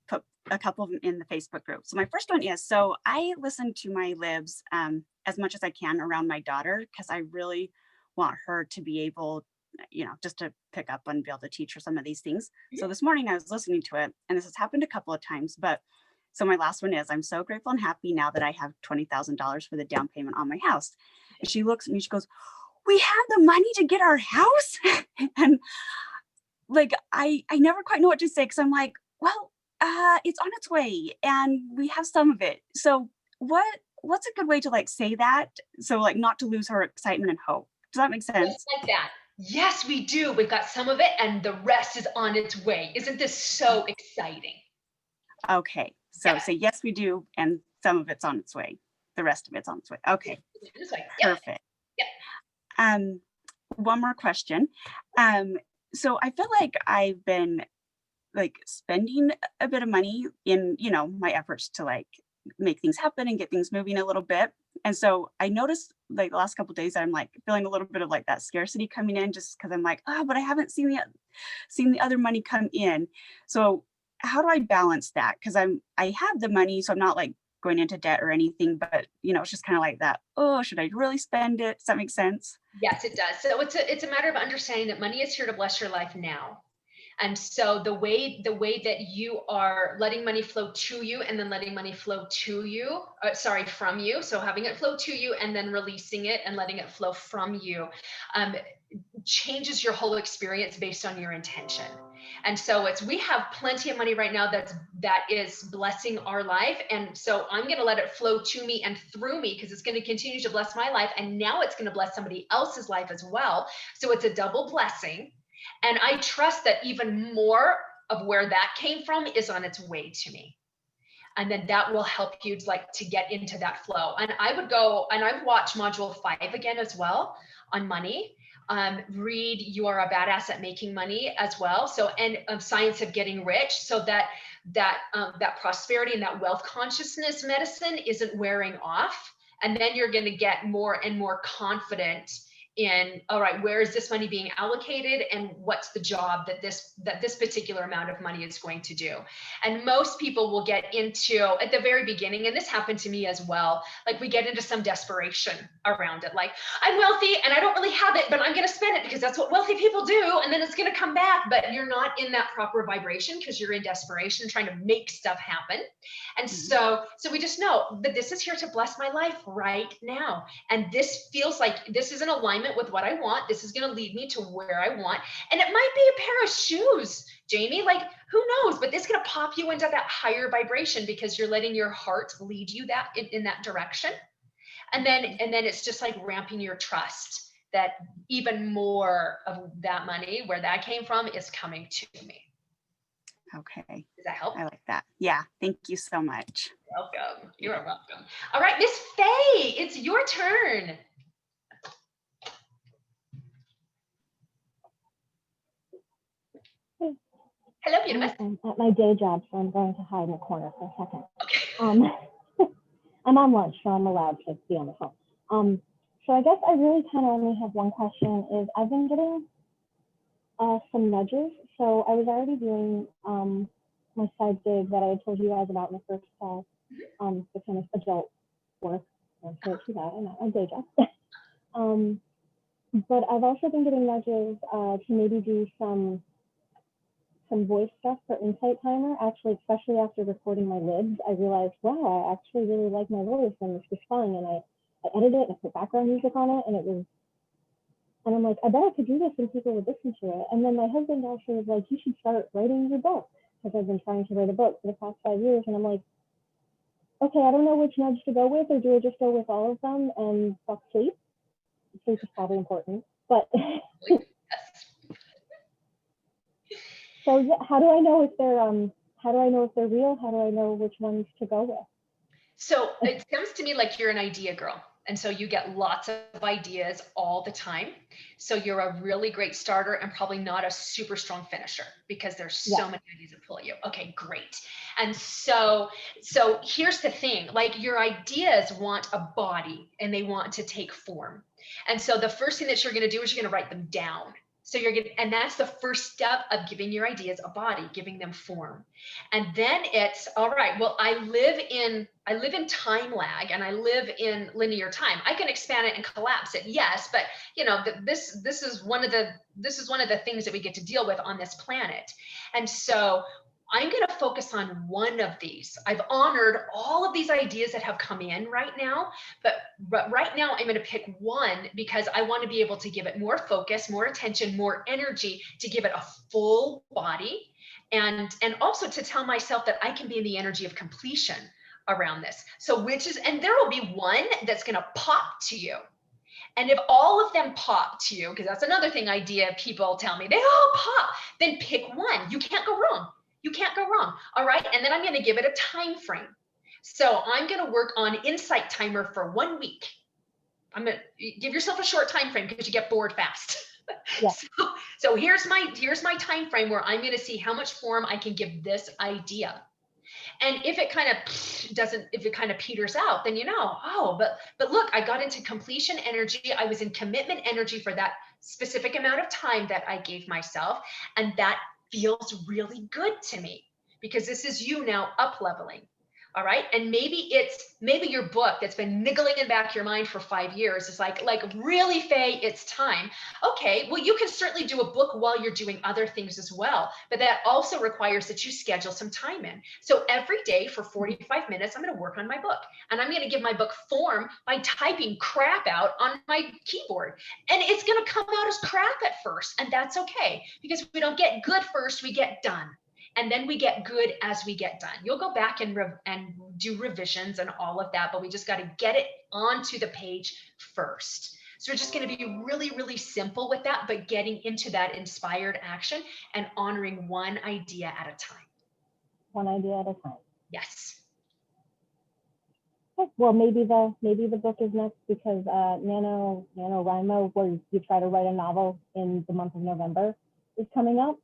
put a couple of them in the Facebook group. So my first one is, so I listen to my libs as much as I can around my daughter, because I really want her to be able, just to pick up and be able to teach her some of these things. So this morning I was listening to it, and this has happened a couple of times, but so my last one is, I'm so grateful and happy now that I have $20,000 for the down payment on my house. And she looks at me, she goes, we have the money to get our house? And like, I never quite know what to say, because I'm like, well, it's on its way and we have some of it. So what's a good way to say that? So not to lose her excitement and hope. Does that make sense? Just like that. Yes, we do. We've got some of it and the rest is on its way. Isn't this so exciting? Okay. So say, yes, we do. And some of it's on its way. The rest of it's on its way. Okay. Perfect. Yep. One more question. So I feel like I've been spending a bit of money in, my efforts to make things happen and get things moving a little bit. And so I noticed the last couple of days, I'm feeling a little bit of that scarcity coming in, just because I'm but I haven't seen the other money come in. So how do I balance that? Because I have the money, so I'm not going into debt or anything, but it's just kind of that, oh, should I really spend it? Does that make sense? Yes, it does. So it's a matter of understanding that money is here to bless your life now. And so the way that you are letting money flow to you and then letting money flow to you, from you. So having it flow to you and then releasing it and letting it flow from you changes your whole experience based on your intention. And so we have plenty of money right now that is blessing our life. And so I'm going to let it flow to me and through me, because it's going to continue to bless my life. And now it's going to bless somebody else's life as well. So it's a double blessing. And I trust that even more of where that came from is on its way to me. And then that will help you to get into that flow. And I would go and I watch module 5 again as well on money. Read You Are a Badass at Making Money as well. So, and Science of Getting Rich, so that prosperity and that wealth consciousness medicine isn't wearing off. And then you're going to get more and more confident in, all right, where is this money being allocated and what's the job that this particular amount of money is going to do. And most people will get into, at the very beginning, and this happened to me as well, like we get into some desperation around it. Like, I'm wealthy and I don't really have it, but I'm going to spend it because that's what wealthy people do. And then it's going to come back, but you're not in that proper vibration because you're in desperation, trying to make stuff happen. And so we just know that this is here to bless my life right now. And this feels like this is in alignment with what I want. This is going to lead me to where I want. And it might be a pair of shoes, Jamie, like who knows, but this is going to pop you into that higher vibration because you're letting your heart lead you that in that direction. And then it's just like ramping your trust that even more of that money, where that came from, is coming to me. Okay. Does that help? I like that. Yeah. Thank you so much. Welcome. You are welcome. All right, Miss Faye, it's your turn. Hello, beautiful. I'm at my day job, so I'm going to hide in a corner for a second. Okay. I'm on lunch, so I'm allowed to be on the phone. So I guess I really kind of only have one question. Is I've been getting some nudges. So I was already doing my side gig that I had told you guys about in the first call, the kind of adult work. I'm sure to that, and not my day job. But I've also been getting nudges to maybe do some voice stuff for Insight Timer. Actually, especially after recording my libs, I realized, wow, I actually really like my voice and this was fun. And I edited it and I put background music on it, and I'm like, I bet I could do this and people would listen to it. And then my husband also was like, you should start writing your book, because I've been trying to write a book for the past 5 years. And I'm like, okay, I don't know which nudge to go with, or do I just go with all of them and fuck sleep? Sleep is probably important, but so yeah, how do I know if they're real? How do I know which ones to go with? So it sounds to me like you're an idea girl. And so you get lots of ideas all the time. So you're a really great starter and probably not a super strong finisher, because there's so many ideas that pull you. Okay, great. And so here's the thing, like your ideas want a body and they want to take form. And so the first thing that you're going to do is you're going to write them down. So and that's the first step of giving your ideas a body, giving them form. And then it's, all right, well, I live in time lag and I live in linear time. I can expand it and collapse it, yes, but you know, this is one of the things that we get to deal with on this planet. And so I'm going to focus on one of these. I've honored all of these ideas that have come in right now, but right now I'm going to pick one because I want to be able to give it more focus, more attention, more energy, to give it a full body, and also to tell myself that I can be in the energy of completion around this. So and there will be one that's going to pop to you. And if all of them pop to you, because that's another thing idea people tell me, they all pop, then pick one. You can't go wrong. You can't go wrong. All right. And then I'm going to give it a time frame. So I'm going to work on Insight Timer for 1 week. I'm going to give yourself a short time frame because you get bored fast. Yeah. So here's my time frame where I'm going to see how much form I can give this idea. And if it kind of peters out, then but look, I got into completion energy. I was in commitment energy for that specific amount of time that I gave myself. And that feels really good to me, because this is you now up leveling. All right. And maybe your book that's been niggling in the back of your mind for 5 years is like really, Faye, it's time. Okay. Well, you can certainly do a book while you're doing other things as well, but that also requires that you schedule some time in. So every day for 45 minutes, I'm going to work on my book, and I'm going to give my book form by typing crap out on my keyboard. And it's going to come out as crap at first. And that's okay, because we don't get good first, we get done. And then we get good as we get done. You'll go back and do revisions and all of that, but we just got to get it onto the page first. So we're just going to be really, really simple with that, but getting into that inspired action and honoring one idea at a time. One idea at a time. Yes. Okay. Well, maybe the book is next, because NaNoWriMo, where you try to write a novel in the month of November, is coming up.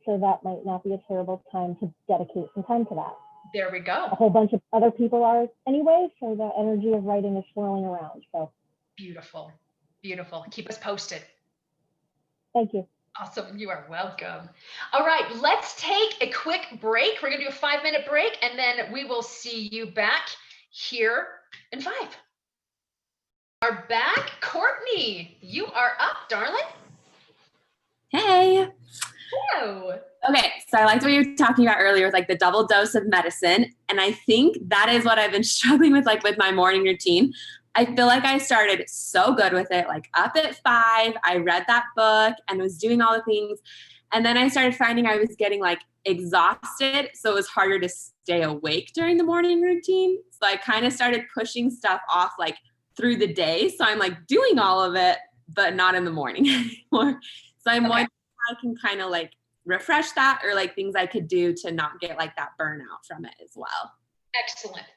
So that might not be a terrible time to dedicate some time to that. There we go. A whole bunch of other people are anyway, so the energy of writing is swirling around. So beautiful. Beautiful. Keep us posted. Thank you. Awesome. You are welcome. All right, let's take a quick break. We're going to do a 5-minute break, and then we will see you back here in 5. Are back. Courtney, you are up, darling. Hey. Hello. Okay, so I liked what you were talking about earlier with like the double dose of medicine. And I think that is what I've been struggling with, like with my morning routine. I feel like I started so good with it, like up at 5, I read that book and was doing all the things. And then I started finding I was getting like exhausted. So it was harder to stay awake during the morning routine. So I kind of started pushing stuff off like through the day. So I'm like doing all of it, but not in the morning anymore. So I'm wondering how I can kind of like refresh that, or like things I could do to not get like that burnout from it as well.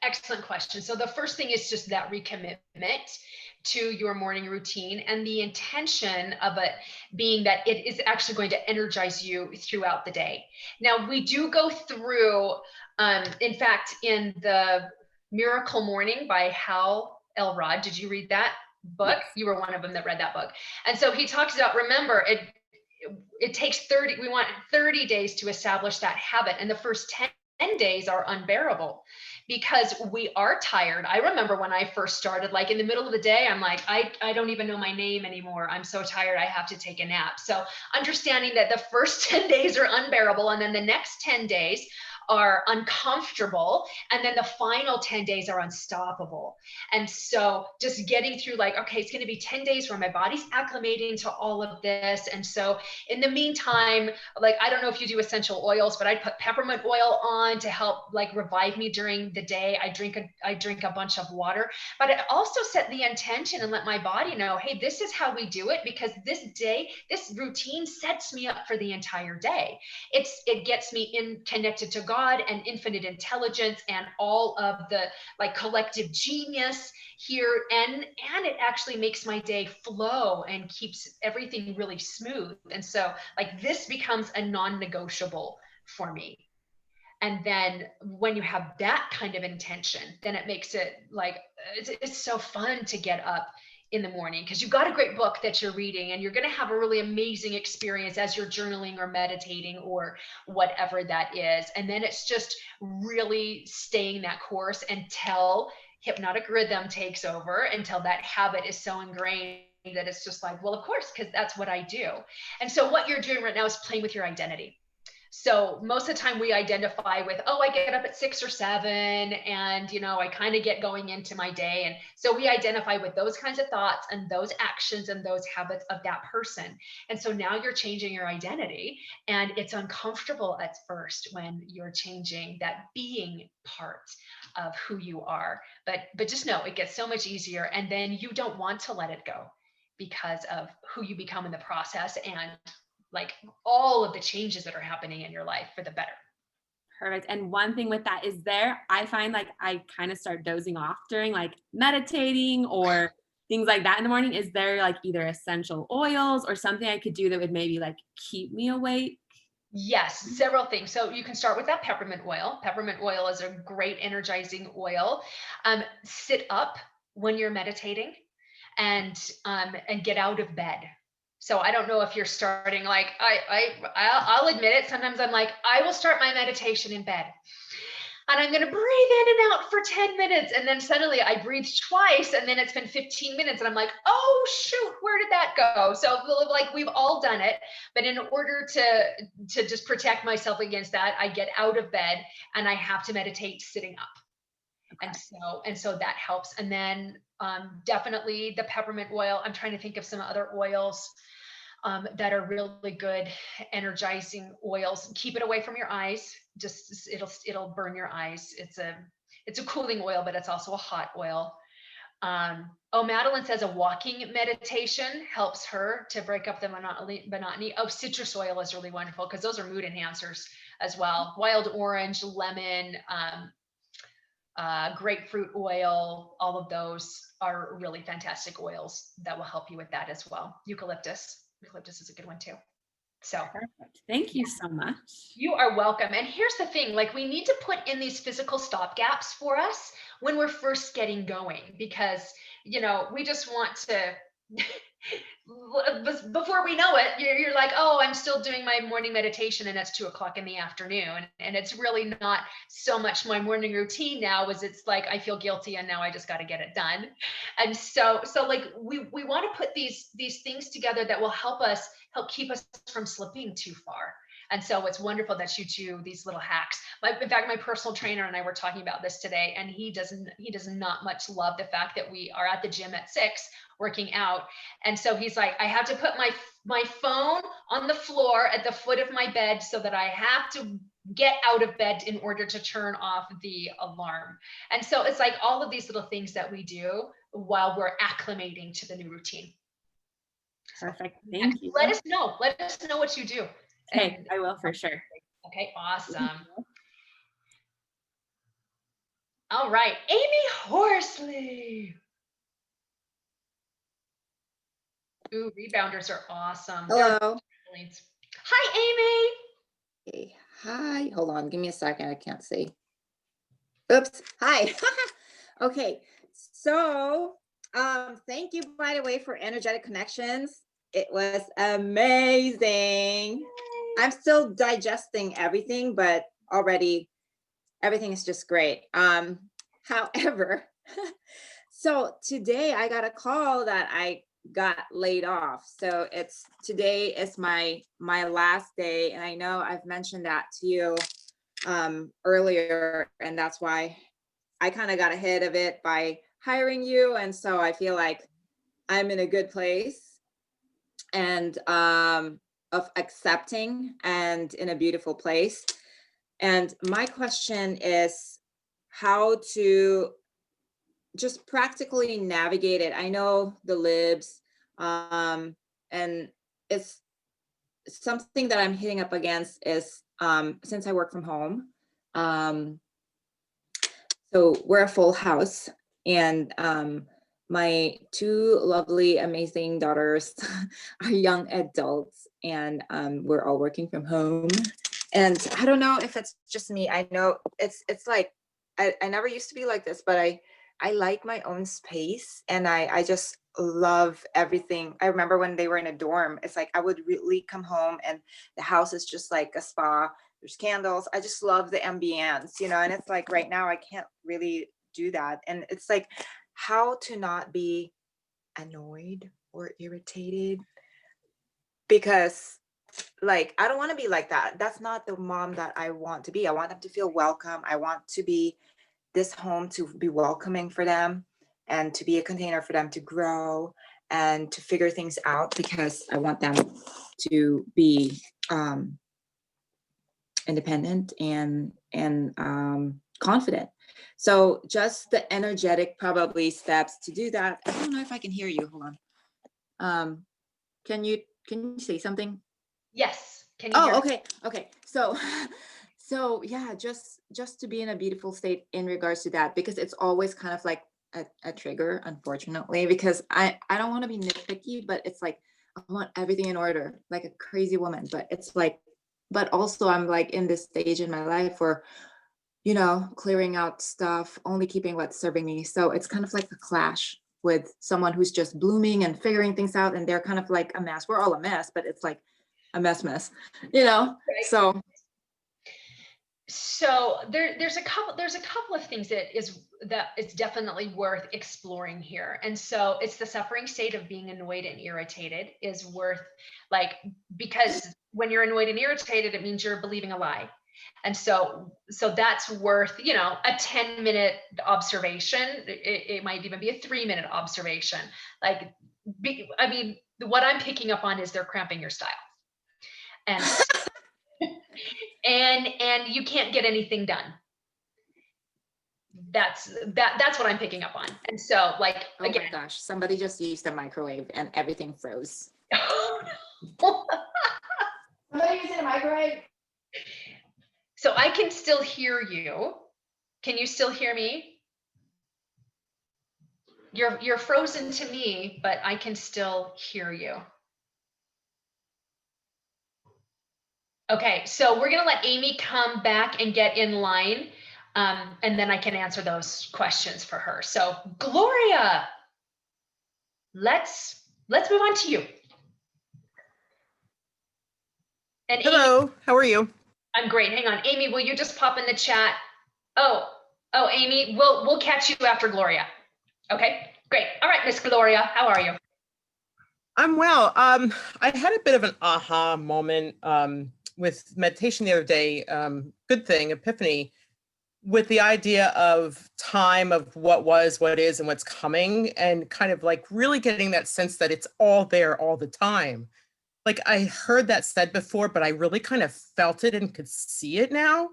Excellent question. So the first thing is just that recommitment to your morning routine, and the intention of it being that it is actually going to energize you throughout the day. Now, we do go through, in fact, in the Miracle Morning by Hal Elrod, did you read that book? Yes. You were one of them that read that book. And so he talks about, remember, it takes 30, we want 30 days to establish that habit. And the first 10 days are unbearable because we are tired. I remember when I first started, like in the middle of the day, I'm like, I don't even know my name anymore. I'm so tired. I have to take a nap. So understanding that the first 10 days are unbearable, and then the next 10 days are uncomfortable, and then the final 10 days are unstoppable. And so just getting through like, okay, it's going to be 10 days where my body's acclimating to all of this. And so in the meantime, like, I don't know if you do essential oils, but I'd put peppermint oil on to help like revive me during the day. I drink a bunch of water, but I also set the intention and let my body know, hey, this is how we do it, because this routine sets me up for the entire day. It gets me connected to God and infinite intelligence and all of the like collective genius here, and it actually makes my day flow and keeps everything really smooth. And so like this becomes a non-negotiable for me. And then when you have that kind of intention, then it makes it like it's so fun to get up in the morning, because you've got a great book that you're reading, and you're going to have a really amazing experience as you're journaling or meditating or whatever that is. And then it's just really staying that course until hypnotic rhythm takes over, until that habit is so ingrained that it's just like, well, of course, because that's what I do. And so what you're doing right now is playing with your identity. So most of the time we identify with, oh, I get up at 6 or 7 and, you know, I kind of get going into my day. And so we identify with those kinds of thoughts and those actions and those habits of that person. And so now you're changing your identity, and it's uncomfortable at first when you're changing that being part of who you are. But just know it gets so much easier, and then you don't want to let it go because of who you become in the process, and like all of the changes that are happening in your life for the better. Perfect. And one thing with that is I find like I kind of start dozing off during like meditating or things like that in the morning. Is there like either essential oils or something I could do that would maybe like keep me awake? Yes, several things. So you can start with that peppermint oil. Peppermint oil is a great energizing oil. Sit up when you're meditating, and get out of bed. So I don't know if you're starting, like, I'll admit it. Sometimes I'm like, I will start my meditation in bed, and I'm going to breathe in and out for 10 minutes. And then suddenly I breathe twice, and then it's been 15 minutes. And I'm like, oh, shoot, where did that go? So like we've all done it. But in order to just protect myself against that, I get out of bed and I have to meditate sitting up. Okay. And so that helps. And then definitely the peppermint oil. I'm trying to think of some other oils that are really good energizing oils. Keep it away from your eyes. Just it'll burn your eyes. It's a cooling oil, but it's also a hot oil. Madeline says a walking meditation helps her to break up the monotony. Citrus oil is really wonderful because those are mood enhancers as well. Wild orange, lemon, grapefruit oil, all of those are really fantastic oils that will help you with that as well. Eucalyptus is a good one too. So perfect. Thank you so much. You are welcome. And here's the thing, like we need to put in these physical stopgaps for us when we're first getting going, because, you know, we just want to before we know it, you're like, oh, I'm still doing my morning meditation, and it's 2:00 in the afternoon. And it's really not so much my morning routine now, as it's like, I feel guilty and now I just got to get it done. And so like we want to put these things together that will help keep us from slipping too far. And so it's wonderful that you do these little hacks. In fact, my personal trainer and I were talking about this today, and he does not much love the fact that we are at the gym at 6 working out. And so he's like, I have to put my phone on the floor at the foot of my bed so that I have to get out of bed in order to turn off the alarm. And so it's like all of these little things that we do while we're acclimating to the new routine. Perfect. Thank you. Let us know what you do. Okay, I will for sure. Okay, awesome. All right, Amy Horsley. Ooh, rebounders are awesome. Hello. Hi, Amy. Hey, hi. Hold on. Give me a second. I can't see. Oops. Hi. Okay. So, thank you, by the way, for Energetic Connections. It was amazing. I'm still digesting everything, but already everything is just great. However, so today I got a call that I got laid off. So today is my last day, and I know I've mentioned that to you earlier, and that's why I kind of got ahead of it by hiring you. And so I feel like I'm in a good place and of accepting and in a beautiful place. And my question is how to just practically navigate it. I know the libs, and it's something that I'm hitting up against is since I work from home. So we're a full house, and my 2 lovely, amazing daughters are young adults, and we're all working from home. And I don't know if it's just me. I know it's like I never used to be like this, but I like my own space, and I just love everything. I remember when they were in a dorm, it's like I would really come home and the house is just like a spa. There's candles. I just love the ambience, and it's like right now I can't really do that. And it's like how to not be annoyed or irritated, because like I don't want to be like that. That's not the mom that I want to be. I want them to feel welcome. I want to be this home to be welcoming for them and to be a container for them to grow and to figure things out, because I want them to be independent and confident. So just the energetic probably steps to do that. I don't know if I can hear you. Hold on. Can you say something? Yes. Can you hear me? Okay. So yeah, just to be in a beautiful state in regards to that, because it's always kind of like a trigger, unfortunately, because I don't want to be nitpicky, but it's like I want everything in order like a crazy woman. But it's like, but also I'm like in this stage in my life where, clearing out stuff, only keeping what's serving me. So it's kind of like a clash with someone who's just blooming and figuring things out, and they're kind of like a mess. We're all a mess, but it's like a mess, Right. So there's a couple of things that it's definitely worth exploring here. And so it's the suffering state of being annoyed and irritated is worth, like, because when you're annoyed and irritated, it means you're believing a lie. And so that's worth, a 10-minute observation. It might even be a 3-minute observation. Like, what I'm picking up on is they're cramping your style. And and you can't get anything done. That's what I'm picking up on. And so, like, again, my gosh, somebody just used the microwave and everything froze. Somebody using a microwave. So I can still hear you. Can you still hear me? You're frozen to me, but I can still hear you. Okay, so we're gonna let Amy come back and get in line, and then I can answer those questions for her. So Gloria, let's let's move on to you. And Amy, Hello, how are you? I'm great. Hang on. Amy, will you just pop in the chat? Oh, Amy, we'll catch you after Gloria. Okay, great. All right, Miss Gloria, how are you? I'm well. I had a bit of an aha moment with meditation the other day. Good thing, epiphany, with the idea of time, of what was, what is, and what's coming, and kind of like really getting that sense that it's all there all the time. Like I heard that said before, but I really kind of felt it and could see it now.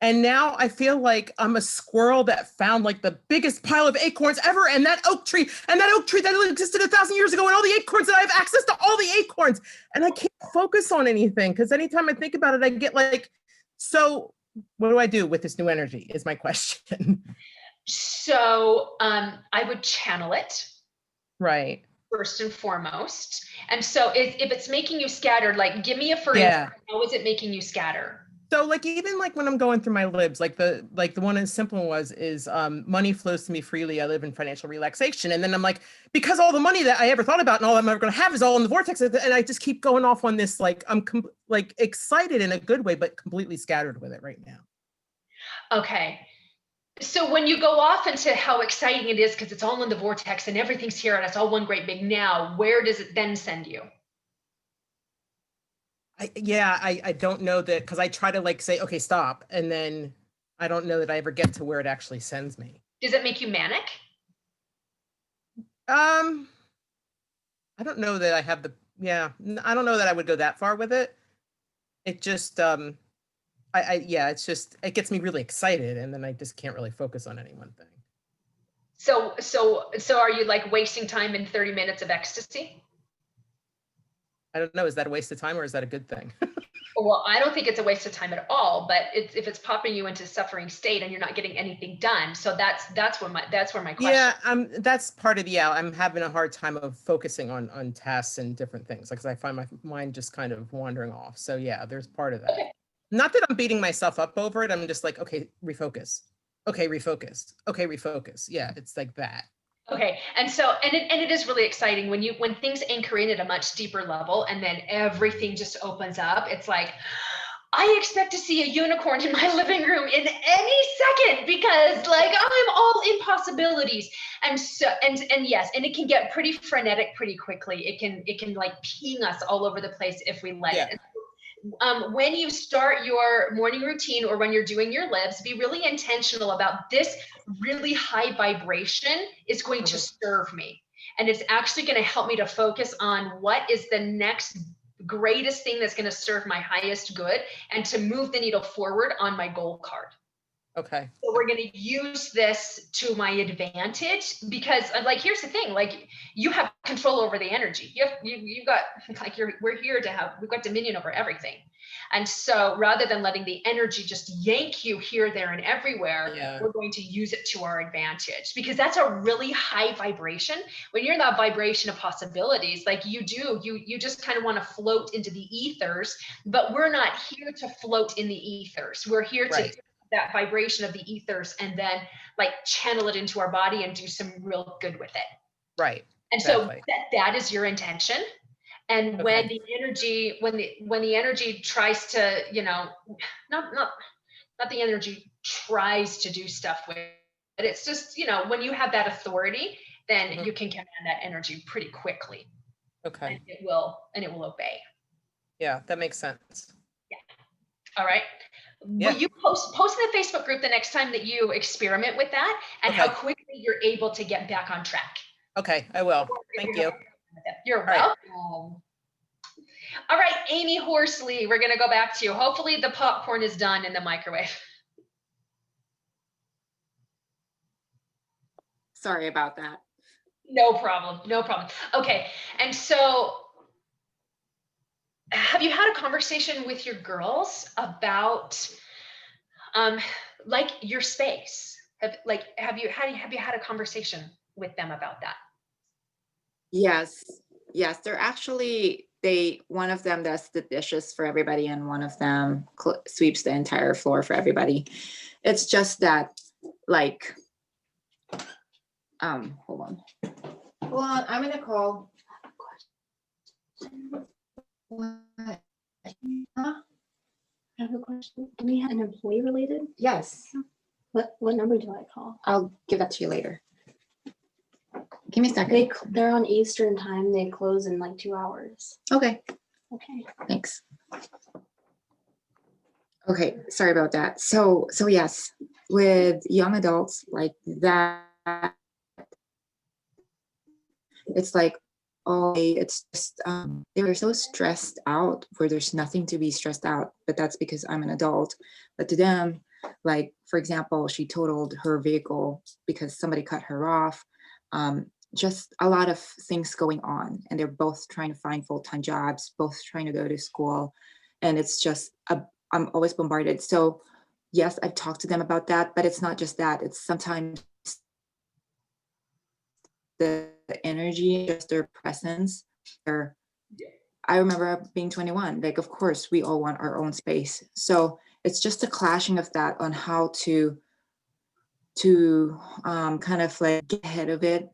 And now I feel like I'm a squirrel that found like the biggest pile of acorns ever, and that oak tree that existed 1,000 years ago, and all the acorns, and I have access to all the acorns. And I can't focus on anything because anytime I think about it, I get like, so what do I do with this new energy is my question. So I would channel it. Right. First and foremost. And so if it's making you scattered, like give me a for Yeah. instance, how is it making you scatter? So like even like when I'm going through my libs, like the one in simple is money flows to me freely. I live in financial relaxation. And then I'm like, because all the money that I ever thought about and all I'm ever going to have is all in the vortex. And I just keep going off on this, like I'm like excited in a good way, but completely scattered with it right now. Okay. So when you go off into how exciting it is, because it's all in the vortex and everything's here and it's all one great big now, where does it then send you? I don't know that, because I try to like say, okay, stop. And then I don't know that I ever get to where it actually sends me. Does it make you manic? I don't know that I have I don't know that I would go that far with it. It just, it's just, it gets me really excited and then I just can't really focus on any one thing. So are you like wasting time in 30 minutes of ecstasy? I don't know. Is that a waste of time or is that a good thing? Well, I don't think it's a waste of time at all, but if it's popping you into suffering state and you're not getting anything done. So that's where my question. Yeah, that's part of I'm having a hard time of focusing on tasks and different things. Like, 'cause I find my mind just kind of wandering off. So yeah, there's part of that. Okay. Not that I'm beating myself up over it. I'm just like, okay, refocus. Okay, refocus. Okay, refocus. Yeah, it's like that. Okay, and so it is really exciting when things anchor in at a much deeper level, and then everything just opens up. It's like, I expect to see a unicorn in my living room in any second because like I'm all in possibilities. And so and yes, and it can get pretty frenetic pretty quickly. It can like ping us all over the place if we let it. When you start your morning routine or when you're doing your libs, be really intentional about this really high vibration is going to serve me. And it's actually going to help me to focus on what is the next greatest thing that's going to serve my highest good and to move the needle forward on my goal card. Okay. So we're going to use this to my advantage because like, here's the thing, like you have control over the energy. You've got like, we're here to have, we've got dominion over everything. And so rather than letting the energy just yank you here, there, and everywhere, we're going to use it to our advantage because that's a really high vibration. When you're in that vibration of possibilities, like you just kind of want to float into the ethers, but we're not here to float in the ethers. We're here to that vibration of the ethers and then like channel it into our body and do some real good with it. Right. And exactly. So that is your intention. And when the energy, when the energy tries to, you know, not the energy tries to do stuff with it, but it's just, you know, when you have that authority, then you can command that energy pretty quickly. Okay. And it will obey. Yeah, that makes sense. Yeah. All right. Will you post in the Facebook group the next time that you experiment with that and how quickly you're able to get back on track? Okay, I will. Thank you. You're welcome. All right, Amy Horsley, we're going to go back to you. Hopefully the popcorn is done in the microwave. Sorry about that. No problem. No problem. Okay. And so have you had a conversation with your girls about like your space? Have you had a conversation with them about that? Yes. They're actually, one of them does the dishes for everybody and one of them sweeps the entire floor for everybody. It's just that like, hold on, I'm gonna call. I have a question. Do we have an employee related? Yes, What number do I call? I'll give that to you later. Give me a second. They're on Eastern time. They close in like 2 hours. Okay, Okay. thanks. Okay, sorry about that. So yes, with young adults like that, it's like, oh, it's just they're so stressed out where there's nothing to be stressed out, but that's because I'm an adult. But to them, like, for example, she totaled her vehicle because somebody cut her off. Just a lot of things going on, and they're both trying to find full-time jobs, both trying to go to school, and it's just I'm always bombarded. So yes, I've talked to them about that, but it's not just that. It's sometimes the energy, just their presence. I remember being 21, like, of course, we all want our own space. So it's just a clashing of that on how to kind of like get ahead of it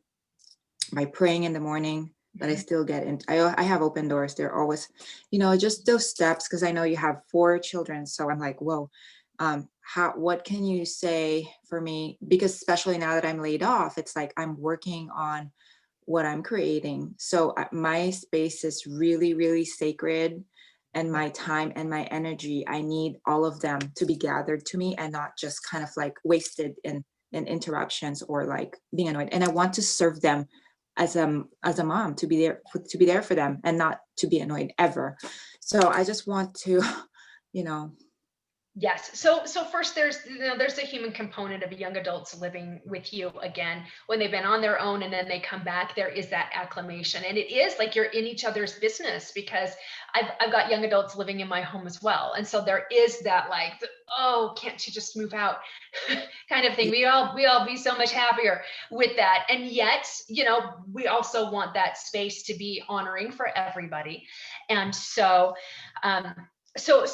by praying in the morning, but I still get in. I have open doors. They're always, just those steps, because I know you have 4 children. So I'm like, whoa, what can you say for me? Because especially now that I'm laid off, it's like I'm working on what I'm creating. So my space is really, really sacred, and my time and my energy, I need all of them to be gathered to me and not just kind of like wasted in interruptions or like being annoyed. And I want to serve them as a mom, to be there for them and not to be annoyed ever. So I just want to, Yes. So first, there's the human component of young adults living with you again when they've been on their own and then they come back. There is that acclimation, and it is like you're in each other's business, because I've got young adults living in my home as well, and so there is that like, oh, can't you just move out kind of thing. We all be so much happier with that, and yet we also want that space to be honoring for everybody, and so. So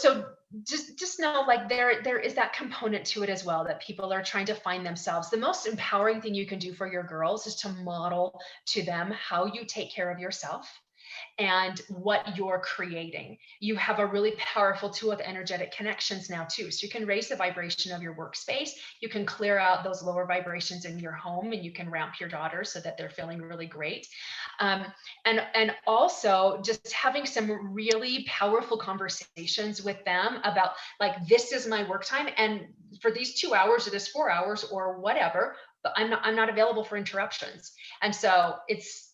just know, like, there is that component to it as well, that people are trying to find themselves. The most empowering thing you can do for your girls is to model to them how you take care of yourself and what you're creating. You have a really powerful tool with energetic connections now too. So you can raise the vibration of your workspace. You can clear out those lower vibrations in your home, and you can ramp your daughters so that they're feeling really great. And also just having some really powerful conversations with them about, like, this is my work time, and for these 2 hours or this 4 hours or whatever, but I'm not available for interruptions. And so it's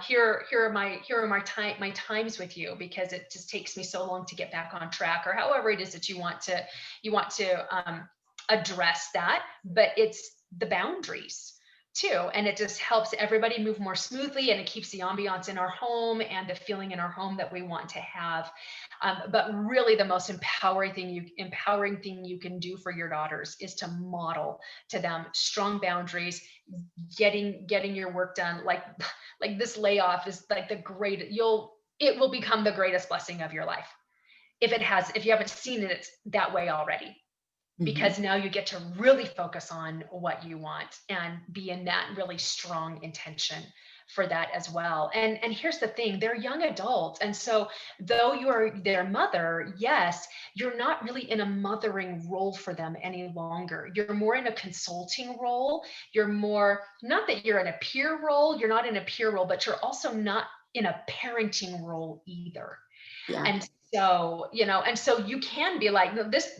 here are my times with you, because it just takes me so long to get back on track, or however it is that you want to address that. But it's the boundaries too, and it just helps everybody move more smoothly, and it keeps the ambiance in our home and the feeling in our home that we want to have. But really, the most empowering thing you can do for your daughters is to model to them strong boundaries, getting your work done. Like this layoff is like it will become the greatest blessing of your life if you haven't seen it that way already. Because now you get to really focus on what you want and be in that really strong intention for that as well. And here's the thing, they're young adults. And so though you're their mother, yes, you're not really in a mothering role for them any longer. You're more in a consulting role. You're more, not that you're in a peer role, you're not in a peer role, but you're also not in a parenting role either. Yeah. And so, and so you can be like, no, this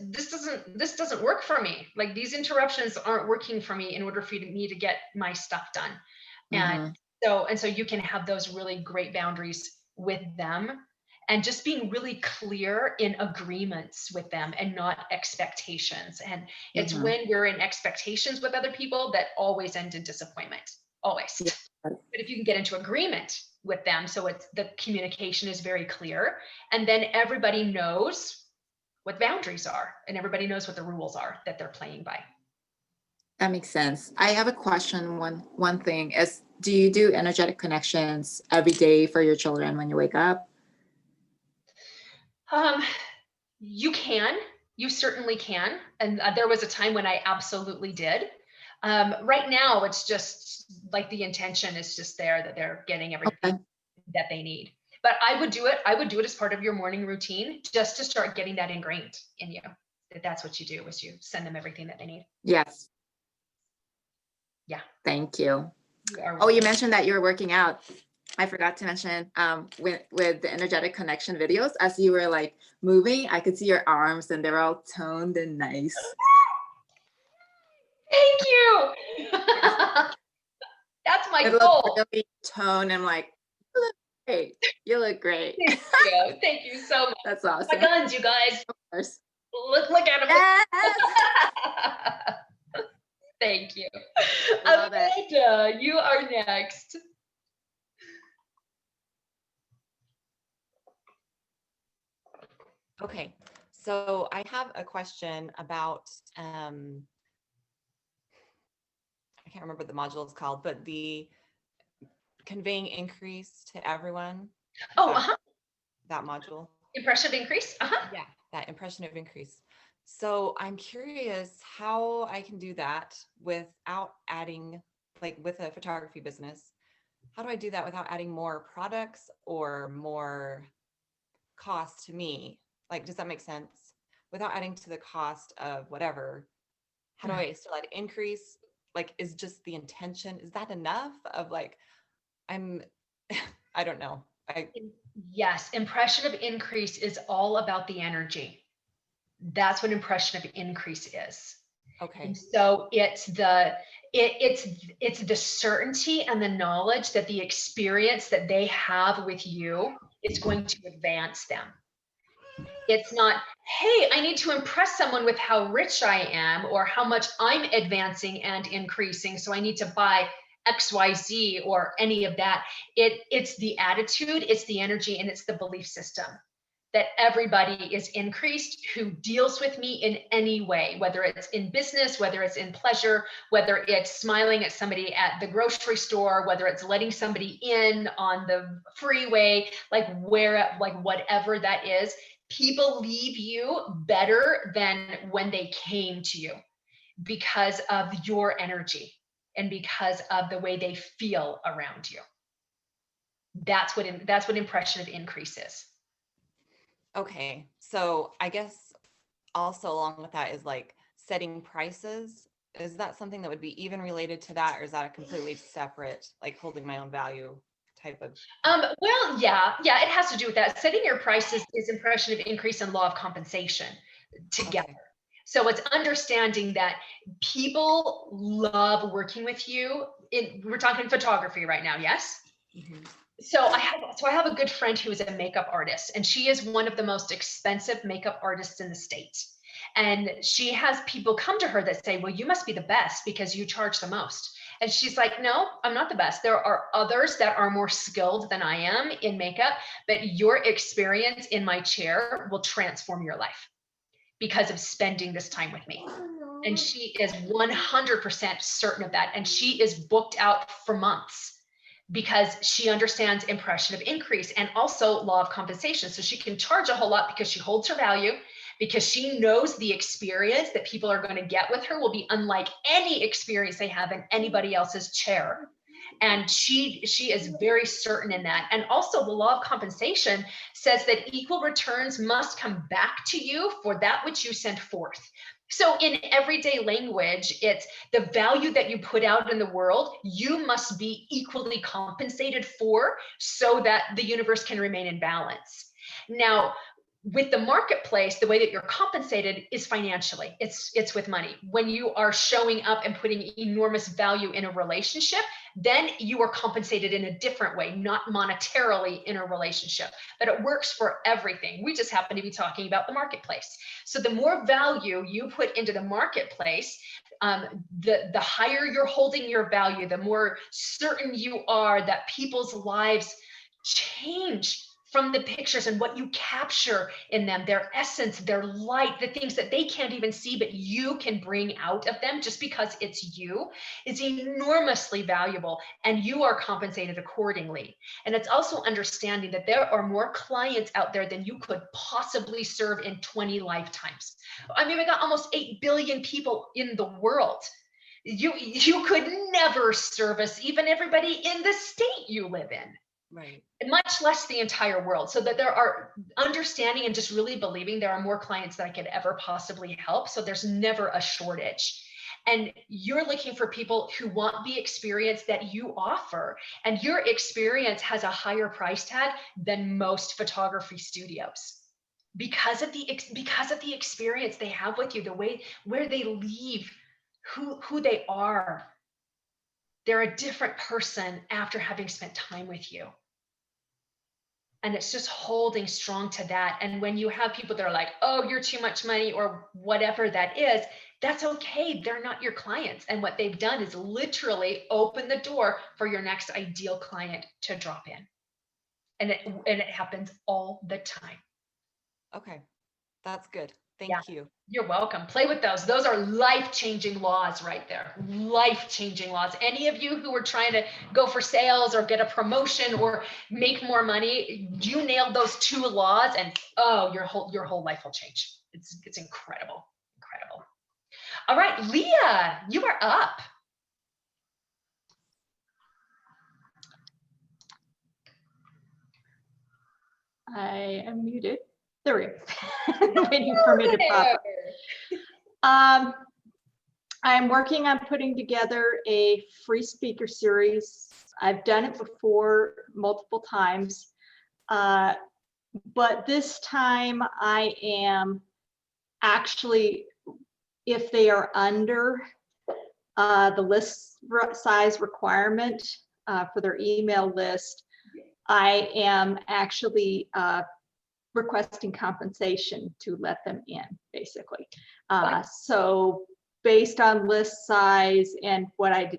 doesn't work for me. Like, these interruptions aren't working for me in order for me to get my stuff done. And so you can have those really great boundaries with them, and just being really clear in agreements with them and not expectations. And it's when we're in expectations with other people that always end in disappointment, always. Yeah. But if you can get into agreement with them, so it's the communication is very clear, and then everybody knows what boundaries are, and everybody knows what the rules are that they're playing by. That makes sense. I have a question. One thing is, do you do energetic connections every day for your children when you wake up? You certainly can. And there was a time when I absolutely did. Right now, it's just like the intention is just there, that they're getting everything that they need. But I would do it as part of your morning routine, just to start getting that ingrained in you. That's what you do, is you send them everything that they need. Yes. Yeah. Thank you. You are Oh, you welcome. mentioned that you're working out. I forgot to mention with the energetic connection videos, as you were like moving, I could see your arms and they're all toned and nice. Thank you. That's my It goal. looked really toned. I'm like, you look great. You look great. Thank you. Thank you so much. That's My awesome. guns, you guys. Of course. Look at them. Yes. Thank you. Love it. Amanda, you are next. Okay, so I have a question about, I can't remember what the module is called, but the conveying increase to everyone. Oh, that module. Impression of increase. Yeah, that impression of increase. So I'm curious how I can do that without adding, like with a photography business, how do I do that without adding more products or more cost to me? Like, does that make sense? Without adding to the cost of whatever, how do I still add increase? Like, is just the intention, is that enough of like, I don't know. Yes, impression of increase is all about the energy. That's what impression of increase is. Okay. And so it's the certainty and the knowledge that the experience that they have with you is going to advance them. It's not, hey, I need to impress someone with how rich I am or how much I'm advancing and increasing, so I need to buy XYZ or any of that. It's the attitude, it's the energy, and it's the belief system that everybody is increased who deals with me in any way, whether it's in business, whether it's in pleasure, whether it's smiling at somebody at the grocery store, whether it's letting somebody in on the freeway, like whatever that is, people leave you better than when they came to you because of your energy and because of the way they feel around you. That's what impression of increase is. Okay, so I guess also along with that is like setting prices. Is that something that would be even related to that, or is that a completely separate, like holding my own value type of? Well, yeah, it has to do with that. Setting your prices is impression of increase and law of compensation together. Okay. So it's understanding that people love working with you. We're talking photography right now, yes? Mm-hmm. So I have a good friend who is a makeup artist, and she is one of the most expensive makeup artists in the state. And she has people come to her that say, well, you must be the best because you charge the most. And she's like, no, I'm not the best. There are others that are more skilled than I am in makeup, but your experience in my chair will transform your life because of spending this time with me. And she is 100% certain of that. And she is booked out for months because she understands impression of increase and also law of compensation. So she can charge a whole lot because she holds her value, because she knows the experience that people are going to get with her will be unlike any experience they have in anybody else's chair. And she is very certain in that. And also the law of compensation says that equal returns must come back to you for that which you sent forth. So in everyday language, it's the value that you put out in the world, you must be equally compensated for so that the universe can remain in balance. Now, with the marketplace, the way that you're compensated is financially. It's with money. When you are showing up and putting enormous value in a relationship, then you are compensated in a different way, not monetarily in a relationship, but it works for everything. We just happen to be talking about the marketplace. So the more value you put into the marketplace, the higher you're holding your value, the more certain you are that people's lives change from the pictures and what you capture in them, their essence, their light, the things that they can't even see, but you can bring out of them just because it's you, is enormously valuable, and you are compensated accordingly. And it's also understanding that there are more clients out there than you could possibly serve in 20 lifetimes. I mean, we got almost 8 billion people in the world. You could never service even everybody in the state you live in. Right. much less the entire world, so that there are understanding and just really believing there are more clients that I could ever possibly help. So there's never a shortage. And you're looking for people who want the experience that you offer. And your experience has a higher price tag than most photography studios because of the experience they have with you, the way where they leave, who they are. They're a different person after having spent time with you. And it's just holding strong to that. And when you have people that are like, oh, you're too much money or whatever that is, that's okay. They're not your clients. And what they've done is literally open the door for your next ideal client to drop in. And it happens all the time. Okay. That's good. Thank you. You're welcome. Play with those. Those are life-changing laws right there. Life-changing laws. Any of you who are trying to go for sales or get a promotion or make more money, you nailed those 2 laws and oh, your whole life will change. It's incredible. Incredible. All right, Leah, you are up. I am muted. There we go. Waiting for me to pop up. I'm working on putting together a free speaker series. I've done it before multiple times, but this time I am actually, if they are under the list size requirement for their email list, I am actually requesting compensation to let them in, basically. So based on list size and what I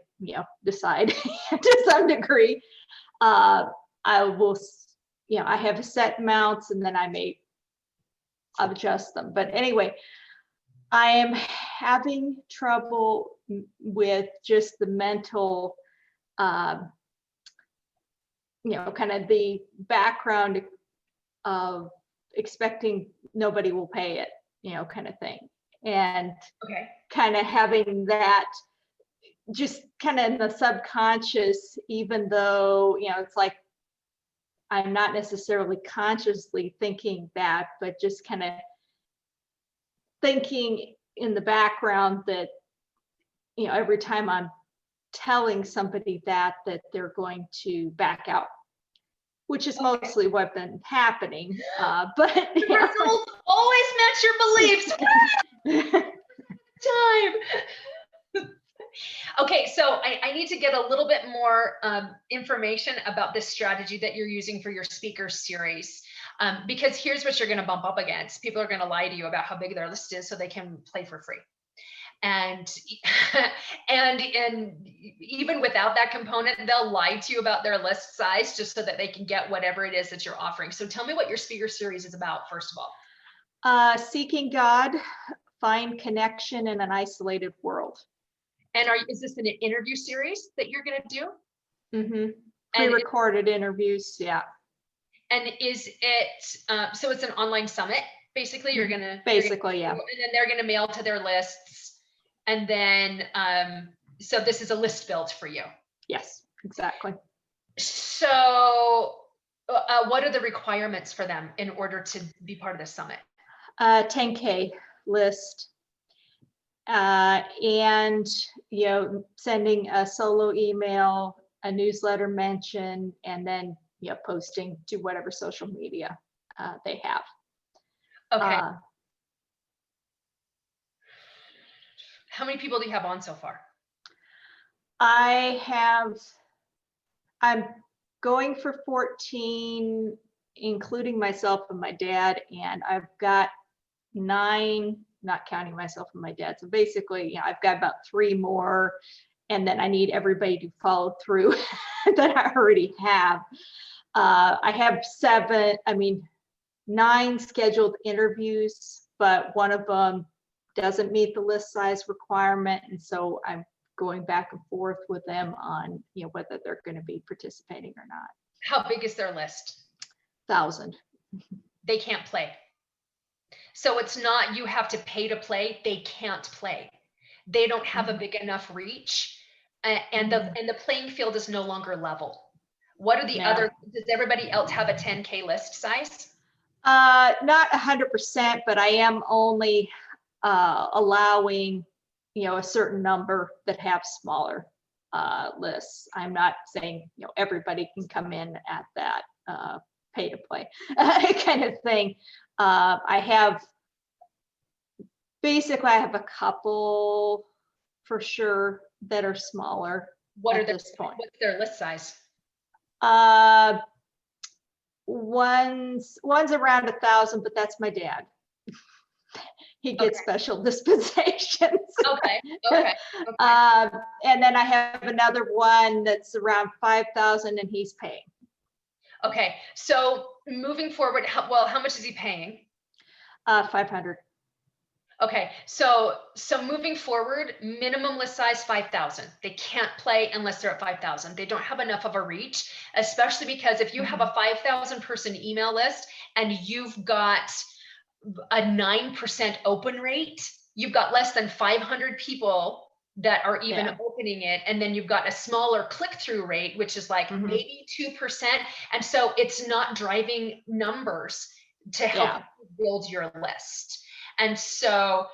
decide to some degree, I will, I have set amounts and then I may adjust them. But anyway, I am having trouble with just the mental, kind of the background of expecting nobody will pay it, kind of thing. And kind of having that just kind of in the subconscious, even though, it's like I'm not necessarily consciously thinking that, but just kind of thinking in the background that, every time I'm telling somebody that they're going to back out, which is mostly what's been happening. But the results always match your beliefs. Time. Okay, so I need to get a little bit more information about this strategy that you're using for your speaker series. Because here's what you're going to bump up against. People are going to lie to you about how big their list is so they can play for free. And even without that component, they'll lie to you about their list size just so that they can get whatever it is that you're offering. So tell me what your speaker series is about, first of all. Seeking God, find connection in an isolated world. And is this an interview series that you're going to do? Mm-hmm. Pre-recorded interviews, yeah. And is it, so it's an online summit, basically? You're going to... Basically, yeah. And then they're going to mail to their lists. And then, so this is a list build for you. Yes, exactly. So what are the requirements for them in order to be part of the summit? 10K list. And, sending a solo email, a newsletter mention, and then, posting to whatever social media they have. Okay. How many people do you have on so far? I'm going for 14, including myself and my dad, and I've got 9, not counting myself and my dad. So basically, I've got about 3 more, and then I need everybody to follow through that I already have. I have 9 scheduled interviews, but one of them doesn't meet the list size requirement. And so I'm going back and forth with them on, whether they're going to be participating or not. How big is their list? 1,000. They can't play. So it's not you have to pay to play. They can't play. They don't have a big enough reach, and the playing field is no longer level. What are the Yeah. other, does everybody else have a 10K list size? Not 100%, but I am only allowing, a certain number that have smaller lists. I'm not saying, everybody can come in at that pay to play kind of thing. I have a couple for sure that are smaller at this point. What's their list size? One's around 1,000, but that's my dad. He gets special dispensations. Okay. And then I have another one that's around 5,000 and he's paying. Okay, so moving forward, how much is he paying? 500. Okay, so moving forward, minimum list size 5,000. They can't play unless they're at 5,000. They don't have enough of a reach, especially because if you have a 5,000 person email list and you've got a 9% open rate, you've got less than 500 people that are even opening it, and then you've got a smaller click-through rate, which is like maybe 2%, and so it's not driving numbers to help you build your list. And so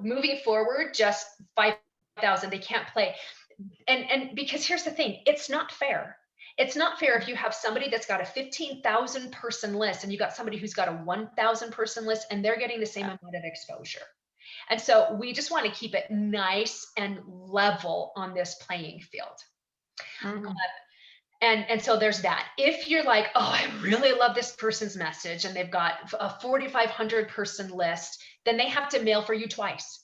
moving forward, just 5,000, they can't play. And because here's the thing, it's not fair. It's not fair if you have somebody that's got a 15,000 person list and you got somebody who's got a 1,000 person list and they're getting the same amount of exposure. And so we just want to keep it nice and level on this playing field. And so there's that. If you're like, oh, I really love this person's message and they've got a 4,500 person list, then they have to mail for you twice.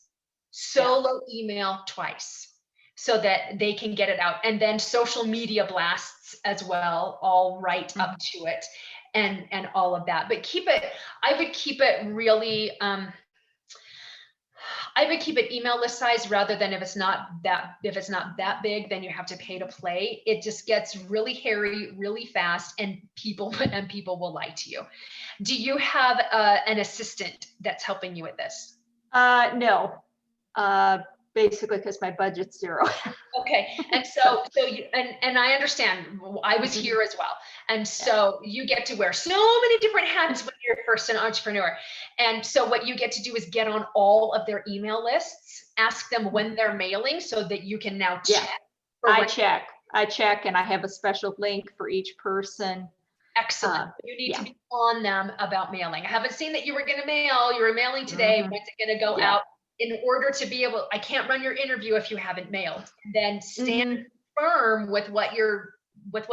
Solo email twice so that they can get it out. And then social media blasts as well, all right up to it and all of that. But I would keep it really, I would keep it email list size rather than if it's not that big, then you have to pay to play. It just gets really hairy really fast and people will lie to you. Do you have an assistant that's helping you with this? No, basically because my budget's zero. Okay, and so you and I understand. I was here as well, and so you get to wear so many different hats when you're first an entrepreneur. And so what you get to do is get on all of their email lists, ask them when they're mailing, so that you can now check. I check, and I have a special link for each person. Excellent. You need to be on them about mailing. I haven't seen that you were going to mail. You were mailing today. When's it going to go out? In order to be able, I can't run your interview if you haven't mailed. Then stand firm with what you mean,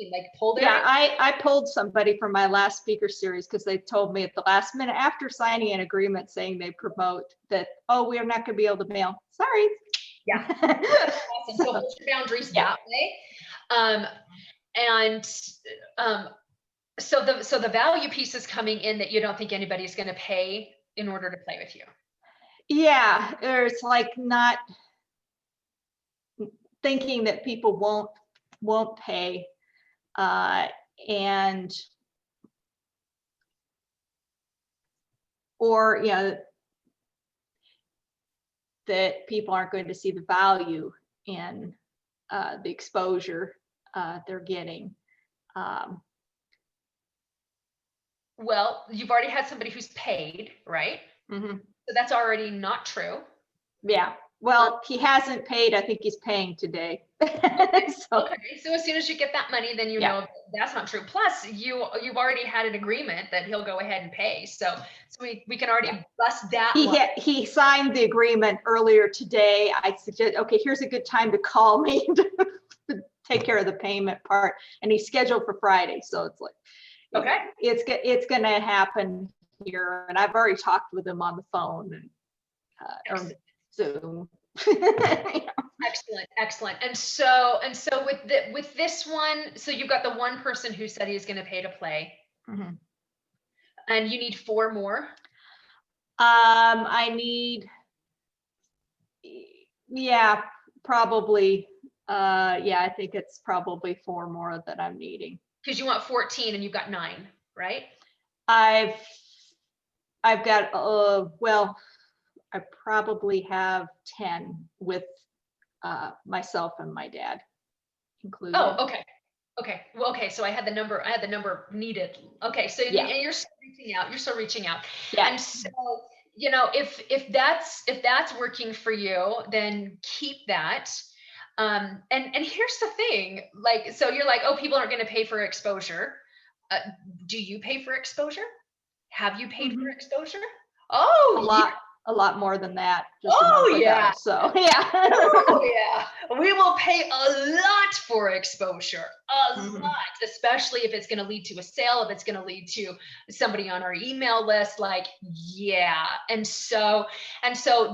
like pull their. Yeah, I pulled somebody from my last speaker series because they told me at the last minute after signing an agreement saying they promote that, oh, we are not going to be able to mail. Sorry. Yeah. Awesome. So hold your boundaries that way. So the value piece is coming in that you don't think anybody's going to pay in order to play with you. Yeah, there's like not thinking that people won't pay, or that people aren't going to see the value in the exposure they're getting. Well, you've already had somebody who's paid, right? So that's already not true. Yeah. Well, he hasn't paid. I think he's paying today. Okay. So as soon as you get that money, then you know that's not true. Plus, you've already had an agreement that he'll go ahead and pay. So we can already bust that. He signed the agreement earlier today. I suggest, okay, here's a good time to call me to take care of the payment part, and he's scheduled for Friday. So it's like, okay, it's going to happen here, and I've already talked with him on the phone and or Zoom. Excellent. And so with this one, so you've got the one person who said he's going to pay to play, and you need 4 more. I need, probably. I think it's probably 4 more that I'm needing. Because you want 14 and you've got 9, right? I've got, I probably have 10 with myself and my dad included. Oh, okay. Okay. Well, okay. So I had the number needed. Okay. So Yeah. and you're still reaching out. You're still reaching out. Yeah. And so, if that's working for you, then keep that. And here's the thing, like, so you're like, oh, people aren't going to pay for exposure. Do you pay for exposure? Have you paid for exposure? Oh, A lot more than that just a oh month yeah. ago. So yeah. Oh yeah, we will pay a lot for exposure, a lot, especially if it's going to lead to a sale, if it's going to lead to somebody on our email list. Like, yeah, and so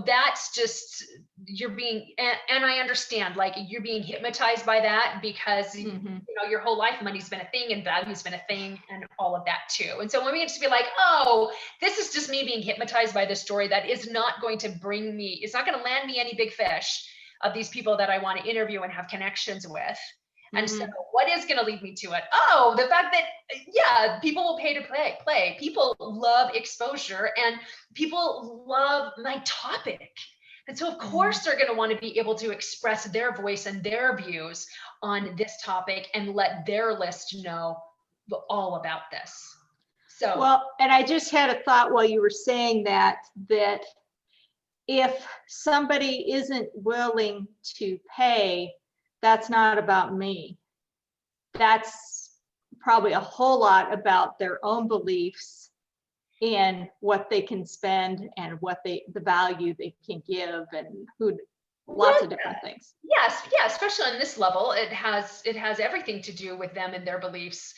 that's just, you're being, and I understand, like, you're being hypnotized by that because your whole life money's been a thing and value's been a thing and all of that too. And so when we get to be like, oh, this is just me being hypnotized by this story that is not going to bring me, it's not going to land me any big fish of these people that I want to interview and have connections with. And so what is going to lead me to it? Oh, the fact that, yeah, people will pay to play. People love exposure and people love my topic. And so of course they're going to want to be able to express their voice and their views on this topic and let their list know all about this. So, well, and I just had a thought while you were saying that if somebody isn't willing to pay, that's not about me. That's probably a whole lot about their own beliefs and what they can spend and what the value they can give and lots of different things. Yes, yeah, especially on this level, it has everything to do with them and their beliefs.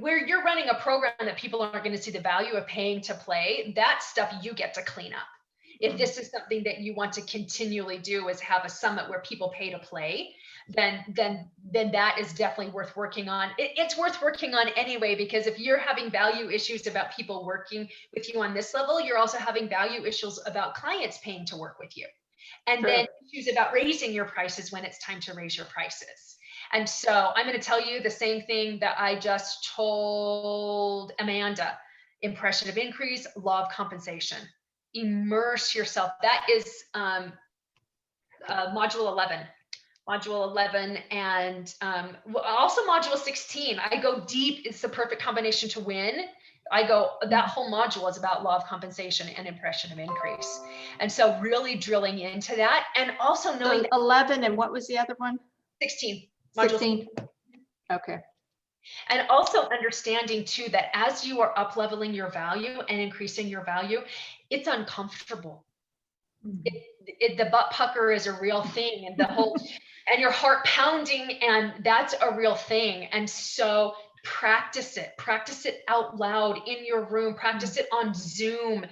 Where you're running a program that people aren't going to see the value of paying to play, that stuff you get to clean up. If this is something that you want to continually do, is have a summit where people pay to play, then that is definitely worth working on. It's worth working on anyway, because if you're having value issues about people working with you on this level, you're also having value issues about clients paying to work with you. And then issues about raising your prices when it's time to raise your prices. And so I'm going to tell you the same thing that I just told Amanda: impression of increase, law of compensation. Immerse yourself. That is module 11. Module 11 and also module 16. I go deep. It's the perfect combination to win. That whole module is about law of compensation and impression of increase. And so really drilling into that, and also knowing 11 and what was the other one? 16. 16. Okay. And also understanding too, that as you are up leveling your value and increasing your value, it's uncomfortable. The butt pucker is a real thing, and the whole, and your heart pounding, and that's a real thing. And so practice it out loud in your room, practice it on Zoom,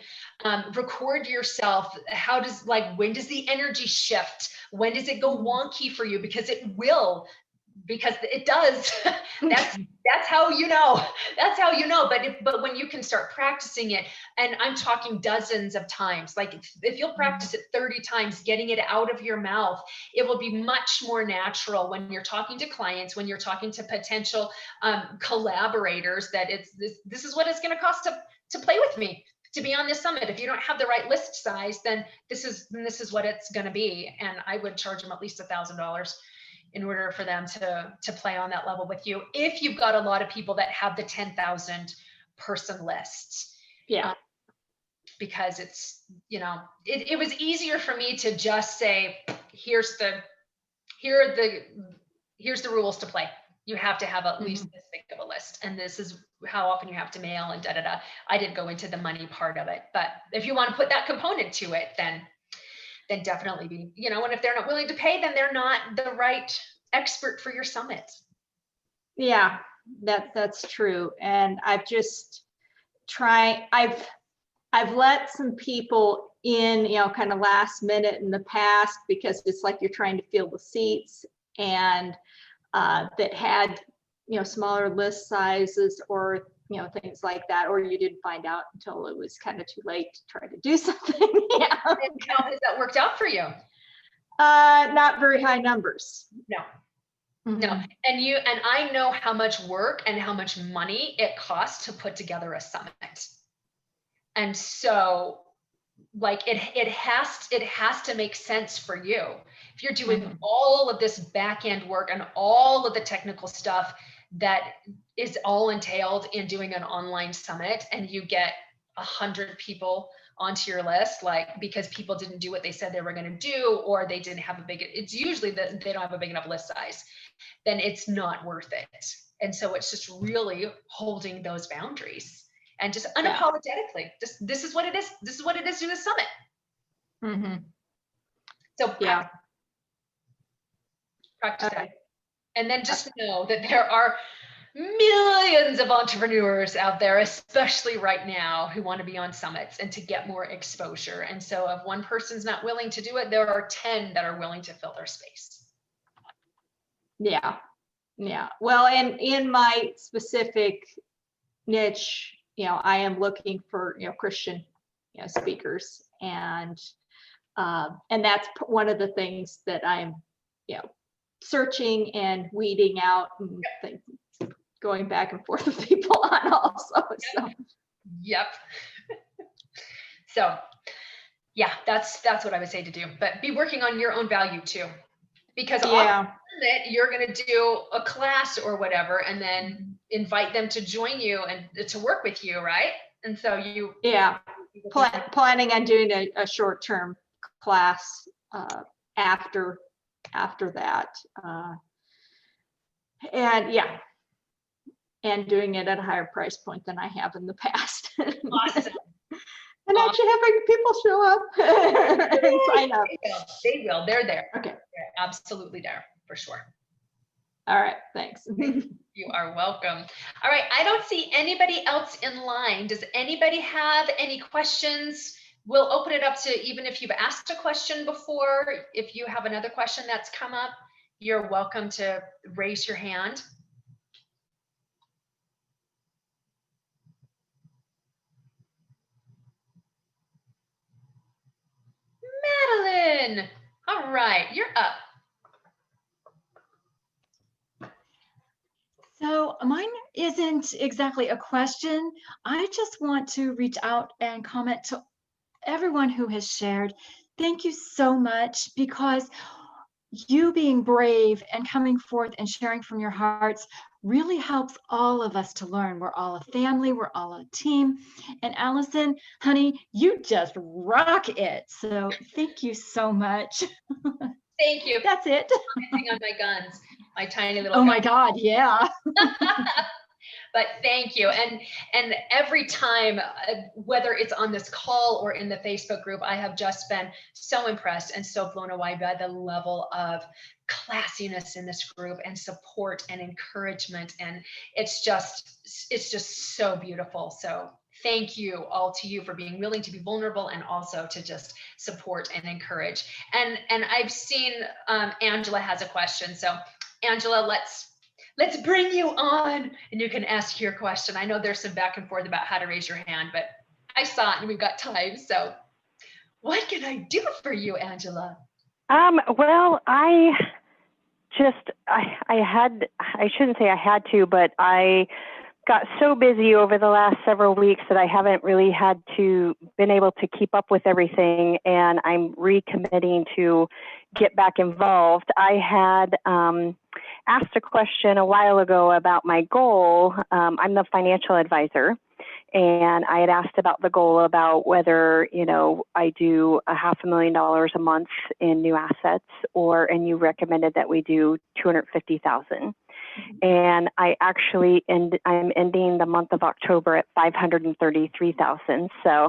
record yourself. When does the energy shift? When does it go wonky for you? Because it will, because it does. That's how you know. That's how you know. But when you can start practicing it, and I'm talking dozens of times, like if you'll practice it 30 times, getting it out of your mouth, it will be much more natural when you're talking to clients, when you're talking to potential collaborators, that this is what it's going to cost to play with me, to be on this summit. If you don't have the right list size, then this is what it's going to be. And I would charge them at least $1,000 in order for them to play on that level with you. If you've got a lot of people that have the 10,000 person lists. Yeah. Because it's, it was easier for me to just say, here's the rules to play. You have to have at least this big of a list, and this is how often you have to mail and da-da-da. I didn't go into the money part of it, but if you want to put that component to it, then definitely be, and if they're not willing to pay, then they're not the right expert for your summit. Yeah, that's true. And I've just I've let some people in, kind of last minute in the past, because it's like you're trying to fill the seats, and that had, smaller list sizes or, things like that, or you didn't find out until it was kind of too late to try to do something. Yeah. And how has that worked out for you? Not very high numbers. No. No. And I know how much work and how much money it costs to put together a summit. And so like it has to make sense for you. If you're doing all of this back end work and all of the technical stuff that is all entailed in doing an online summit, and you get 100 people onto your list, like because people didn't do what they said they were going to do, or they didn't have it's usually that they don't have a big enough list size, then it's not worth it. And so it's just really holding those boundaries and just unapologetically, just this is what it is. This is what it is to the summit. Mm-hmm. So Yeah. practice that. And then just know that there are millions of entrepreneurs out there, especially right now, who want to be on summits and to get more exposure. And so if one person's not willing to do it, there are 10 that are willing to fill their space. Yeah. Yeah. Well, and in my specific niche, I am looking for, Christian, speakers, and that's one of the things that I'm, searching and weeding out and going back and forth with people on also. Yep. So yeah, that's what I would say to do, but be working on your own value too, because that you're going to do a class or whatever, and then invite them to join you and to work with you. Right. And so you, planning on doing a short-term class after that. And doing it at a higher price point than I have in the past. Awesome. And actually having people show up and sign up. They will. They're there. Okay. They're absolutely there for sure. All right. Thanks. You are welcome. All right. I don't see anybody else in line. Does anybody have any questions? We'll open it up to, even if you've asked a question before, if you have another question that's come up, you're welcome to raise your hand. Madeline, all right, you're up. So mine isn't exactly a question. I just want to reach out and comment to everyone who has shared. Thank you so much, because you being brave and coming forth and sharing from your hearts really helps all of us to learn. We're all a family, we're all a team. And Allison, honey, you just rock it. So thank you so much. Thank you. That's it. On my guns, my tiny little guns. My God, yeah. But thank you. And every time, whether it's on this call or in the Facebook group, I have just been so impressed and so blown away by the level of classiness in this group and support and encouragement. And it's just so beautiful. So thank you all to you for being willing to be vulnerable and also to just support and encourage. And I've seen Angela has a question. So Angela, let's bring you on and you can ask your question. I know there's some back and forth about how to raise your hand, but I saw it and we've got time. So what can I do for you, Angela? Well, I shouldn't say I had to, but I got so busy over the last several weeks that I haven't really been able to keep up with everything, and I'm recommitting to get back involved. I had asked a question a while ago about my goal. I'm the financial advisor, and I had asked about the goal about whether, I do $500,000 a month in new assets, and you recommended that we do 250,000. And I actually I'm ending the month of October at 533,000. So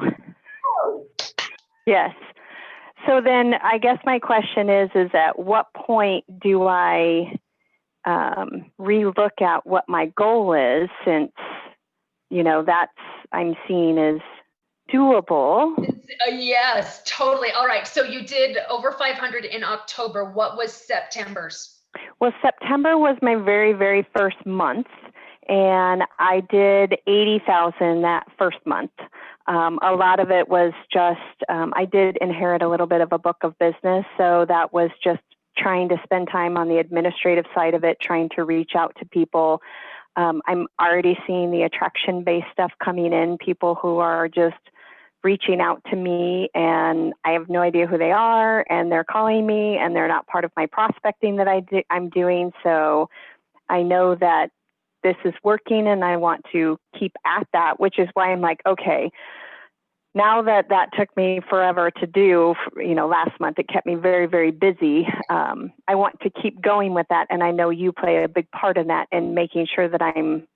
yes. So then I guess my question is at what point do I relook at what my goal is, since, that's I'm seeing as doable? Yes, totally. All right. So you did over 500 in October. What was September's? Well, September was my very, very first month, and I did 80,000 that first month. A lot of it was just, I did inherit a little bit of a book of business, so that was just trying to spend time on the administrative side of it, trying to reach out to people. I'm already seeing the attraction-based stuff coming in, people who are just reaching out to me, and I have no idea who they are, and they're calling me, and they're not part of my prospecting that I'm doing. So I know that this is working, and I want to keep at that, which is why I'm like, okay, now that took me forever to do, last month, it kept me very, very busy. I want to keep going with that. And I know you play a big part in that and making sure that I'm,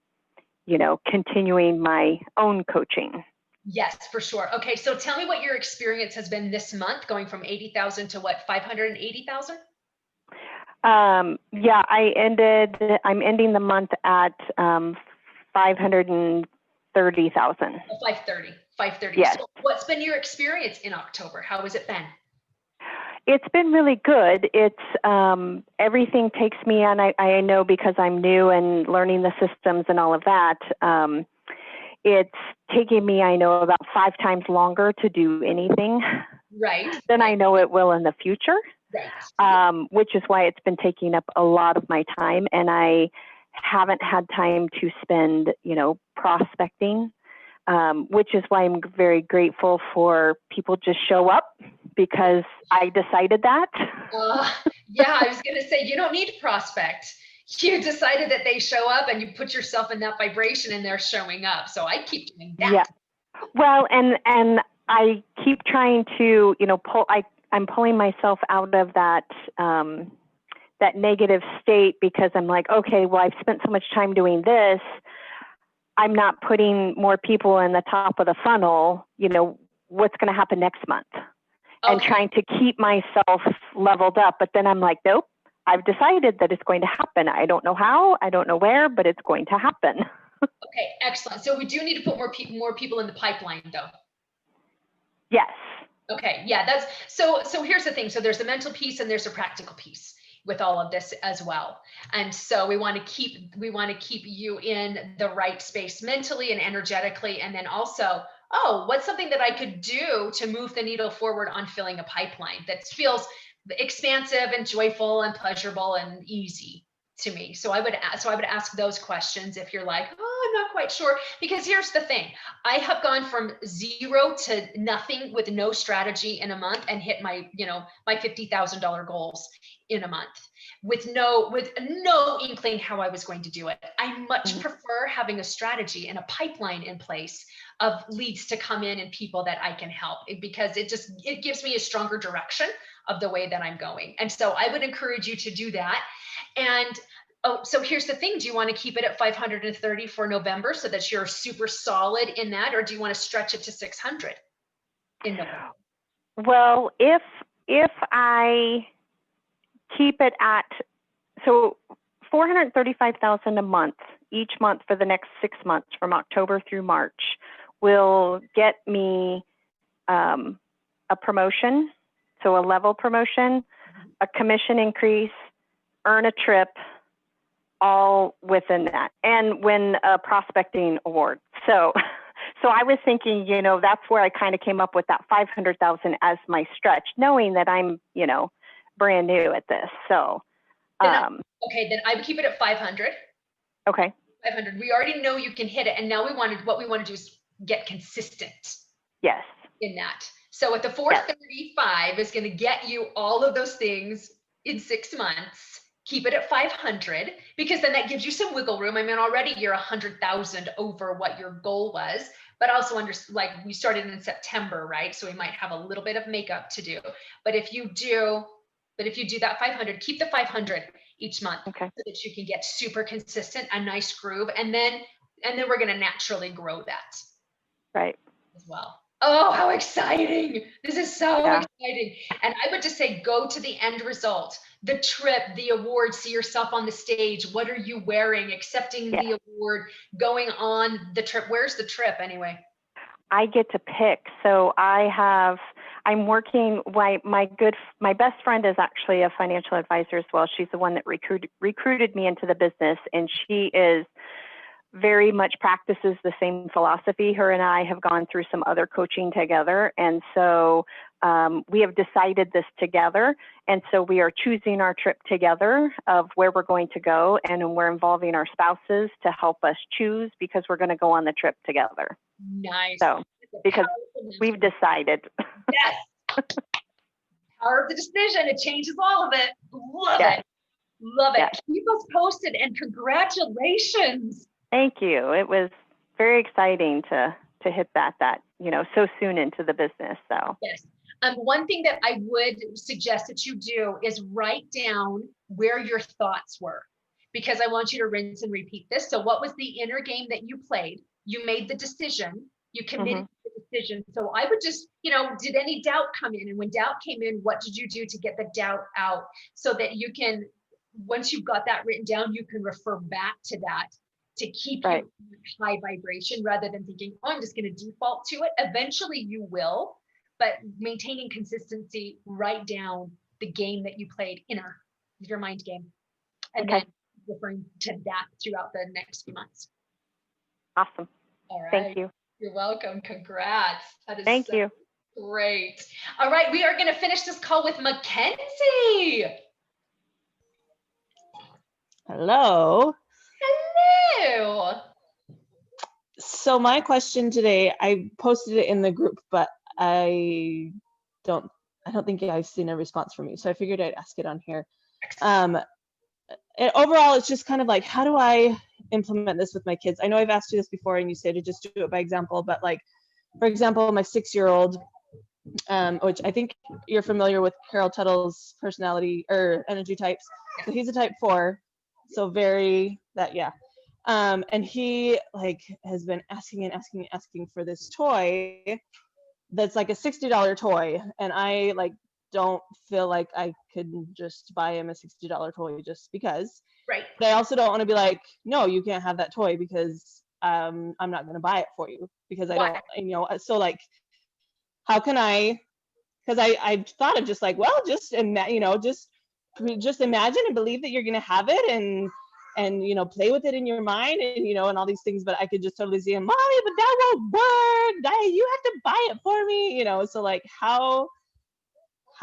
continuing my own coaching. Yes, for sure. Okay, so tell me what your experience has been this month, going from 80,000 to what, 580,000? Yeah, I'm ending the month at 530,000. 530. Yes. So what's been your experience in October? How has it been? It's been really good. It's everything takes me on. I know because I'm new and learning the systems and all of that. It's taking me, I know, about 5 times longer to do anything than I know it will in the future. Right. Which is why it's been taking up a lot of my time, and I haven't had time to spend, prospecting, which is why I'm very grateful for people just show up, because I decided that. Yeah, I was going to say, you don't need to prospect. You decided that they show up, and you put yourself in that vibration, and they're showing up. So I keep doing that. Yeah. Well, and I keep trying to, I'm pulling myself out of that, that negative state, because I'm like, okay, well, I've spent so much time doing this. I'm not putting more people in the top of the funnel. What's going to happen next month? And trying to keep myself leveled up. But then I'm like, nope, I've decided that it's going to happen. I don't know how, I don't know where, but it's going to happen. Okay, excellent. So we do need to put more people in the pipeline, though. Yes. Okay, yeah, that's so here's the thing. So there's the mental piece and there's a practical piece with all of this as well. And so we want to keep you in the right space mentally and energetically. And then also, what's something that I could do to move the needle forward on filling a pipeline that feels expansive and joyful and pleasurable and easy to me? So I would ask those questions if you're like, I'm not quite sure, because here's the thing. I have gone from 0 to nothing with no strategy in a month and hit my, my $50,000 goals in a month with no inkling how I was going to do it. I much prefer having a strategy and a pipeline in place of leads to come in and people that I can help, because it gives me a stronger direction of the way that I'm going. And so I would encourage you to do that. And so here's the thing. Do you want to keep it at 530 for November so that you're super solid in that? Or do you want to stretch it to 600 in November? Well, if I keep it at, so 435,000 a month, each month for the next 6 months from October through March will get me a promotion, so a level promotion, a commission increase, earn a trip, all within that, and win a prospecting award. So I was thinking, that's where I kind of came up with that 500,000 as my stretch, knowing that I'm, brand new at this. So, okay, then I would keep it at 500. Okay. 500. We already know you can hit it, and now what we want to do is get consistent. Yes. In that. So at the 435 is going to get you all of those things in 6 months. Keep it at 500, because then that gives you some wiggle room. I mean, already you're 100,000 over what your goal was, but also we started in September, right? So we might have a little bit of makeup to do. But if you do that 500, keep the 500 each month, so that you can get super consistent, a nice groove, and then we're going to naturally grow that. Right. As well. Oh, how exciting. This is so exciting. And I would just say, go to the end result, the trip, the award, see yourself on the stage. What are you wearing? Accepting the award, going on the trip. Where's the trip anyway? I get to pick. So I'm working, my best friend is actually a financial advisor as well. She's the one that recruited me into the business, and she is very much practices the same philosophy. Her and I have gone through some other coaching together. And so we have decided this together. And so we are choosing our trip together of where we're going to go. And we're involving our spouses to help us choose, because we're going to go on the trip together. Nice. So because we've decided. Yes. Power of the decision. It changes all of it. Love Yes. it. Love it. Yes. Keep us posted and congratulations. Thank you. It was very exciting to hit that, so soon into the business. So Yes. One thing that I would suggest that you do is write down where your thoughts were, because I want you to rinse and repeat this. So what was the inner game that you played? You made the decision, you committed to the decision. So I would just, did any doubt come in? And when doubt came in, what did you do to get the doubt out so that you can, once you've got that written down, you can refer back to that to keep you in high vibration rather than thinking, oh, I'm just going to default to it. Eventually you will, but maintaining consistency, write down the game that you played, your mind game, and then referring to that throughout the next few months. Awesome. All right. Thank you. You're welcome. Congrats. That is Thank you. Great. All right. We are going to finish this call with Mackenzie. Hello. Hello. So my question today, I posted it in the group, but I don't think I've seen a response from you. So I figured I'd ask it on here. Overall, it's just kind of like, how do I implement this with my kids? I know I've asked you this before and you say to just do it by example, but like, for example, my 6-year-old, which I think you're familiar with Carol Tuttle's personality or energy types. So he's a type 4. So and he has been asking for this toy that's like a $60 toy, and I don't feel like I could just buy him a $60 toy just because. Right. But I also don't want to be like, no, you can't have that toy because I'm not going to buy it for you because I don't, so like, how can I, because I thought of just like, well, just imagine and believe that you're going to have it and play with it in your mind and and all these things, but I could just totally see him, Mommy, but that won't work. You have to buy it for me, so like how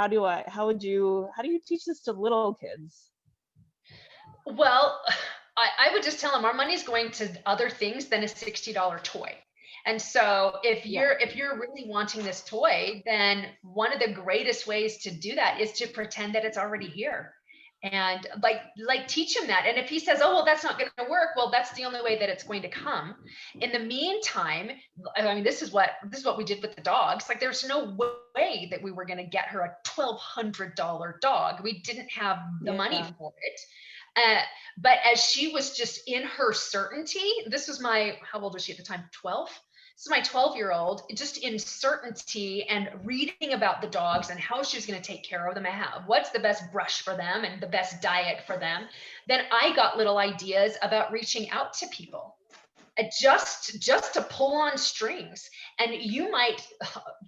do you teach this to little kids? Well, I would just tell them our money's going to other things than a $60 toy. And so if you're really wanting this toy, then one of the greatest ways to do that is to pretend that it's already here. And like teach him that. And if he says, oh, well, that's not going to work, well, that's the only way that it's going to come. In the meantime, I mean, this is what we did with the dogs. Like, there's no way that we were going to get her a $1,200 dog. We didn't have the money for it. But as she was just in her certainty, this was how old was she at the time? 12. So my 12-year-old, just in certainty and reading about the dogs and how she's going to take care of them and what's the best brush for them and the best diet for them, then I got little ideas about reaching out to people, just to pull on strings. And you might,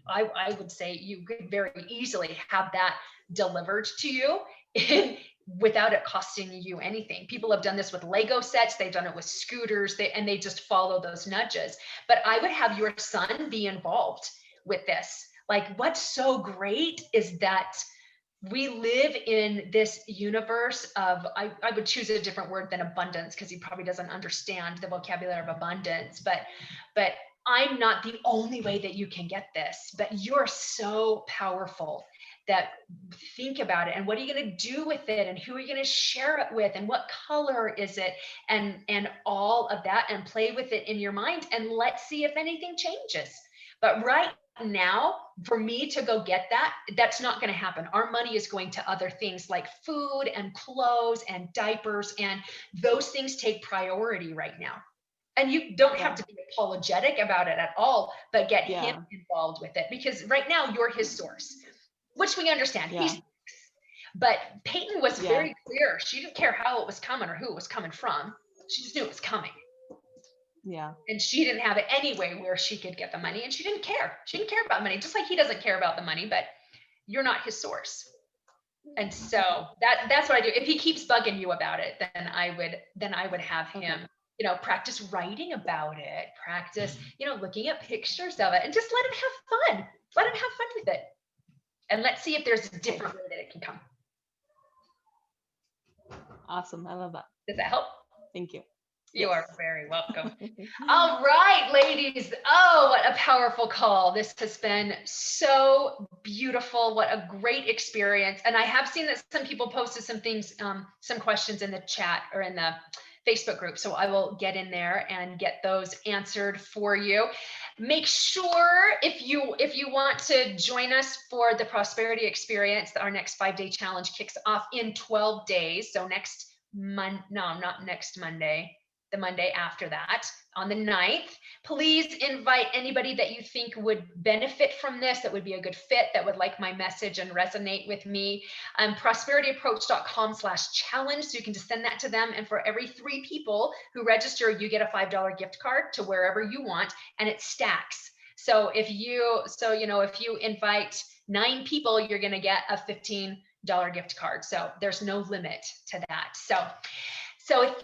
I would say you could very easily have that delivered to you without it costing you anything. People have done this with Lego sets. They've done it with scooters, and they just follow those nudges. But I would have your son be involved with this. Like, what's so great is that we live in this universe of, I would choose a different word than abundance, because he probably doesn't understand the vocabulary of abundance, but I'm not the only way that you can get this, but you're so powerful that think about it, and what are you going to do with it, and who are you going to share it with, and what color is it, and all of that, and play with it in your mind, and let's see if anything changes. But right now, for me to go get that, that's not going to happen. Our money is going to other things like food and clothes and diapers, and those things take priority right now. And you don't have to be apologetic about it at all, but get him involved with it, because right now you're his source, which we understand. But Peyton was very clear. She didn't care how it was coming or who it was coming from. She just knew it was coming. Yeah. And she didn't have it anyway where she could get the money, and she didn't care. She didn't care about money, just like he doesn't care about the money, but you're not his source. And so that's what I do. If he keeps bugging you about it, then I would have him, practice writing about it, practice, looking at pictures of it, and just let him have fun. Let him have fun with it. And let's see if there's a different way that it can come. Awesome. I love that. Does that help? Thank you. You Yes. are very welcome. All right, ladies. Oh, what a powerful call. This has been so beautiful. What a great experience. And I have seen that some people posted some things, some questions in the chat or in the Facebook group. So I will get in there and get those answered for you. Make sure if you want to join us for the Prosperity Experience, our next 5-day challenge kicks off in 12 days. So next month, no, not next Monday, the Monday after that, on the 9th. Please invite anybody that you think would benefit from this, that would be a good fit, that would like my message and resonate with me. ProsperityApproach.com/challenge. So you can just send that to them. And for every 3 people who register, you get a $5 gift card to wherever you want, and it stacks. So if you invite 9 people, you're going to get a $15 gift card. So there's no limit to that. So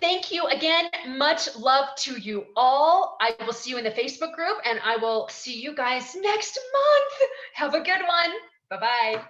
thank you again. Much love to you all. I will see you in the Facebook group, and I will see you guys next month. Have a good one. Bye-bye.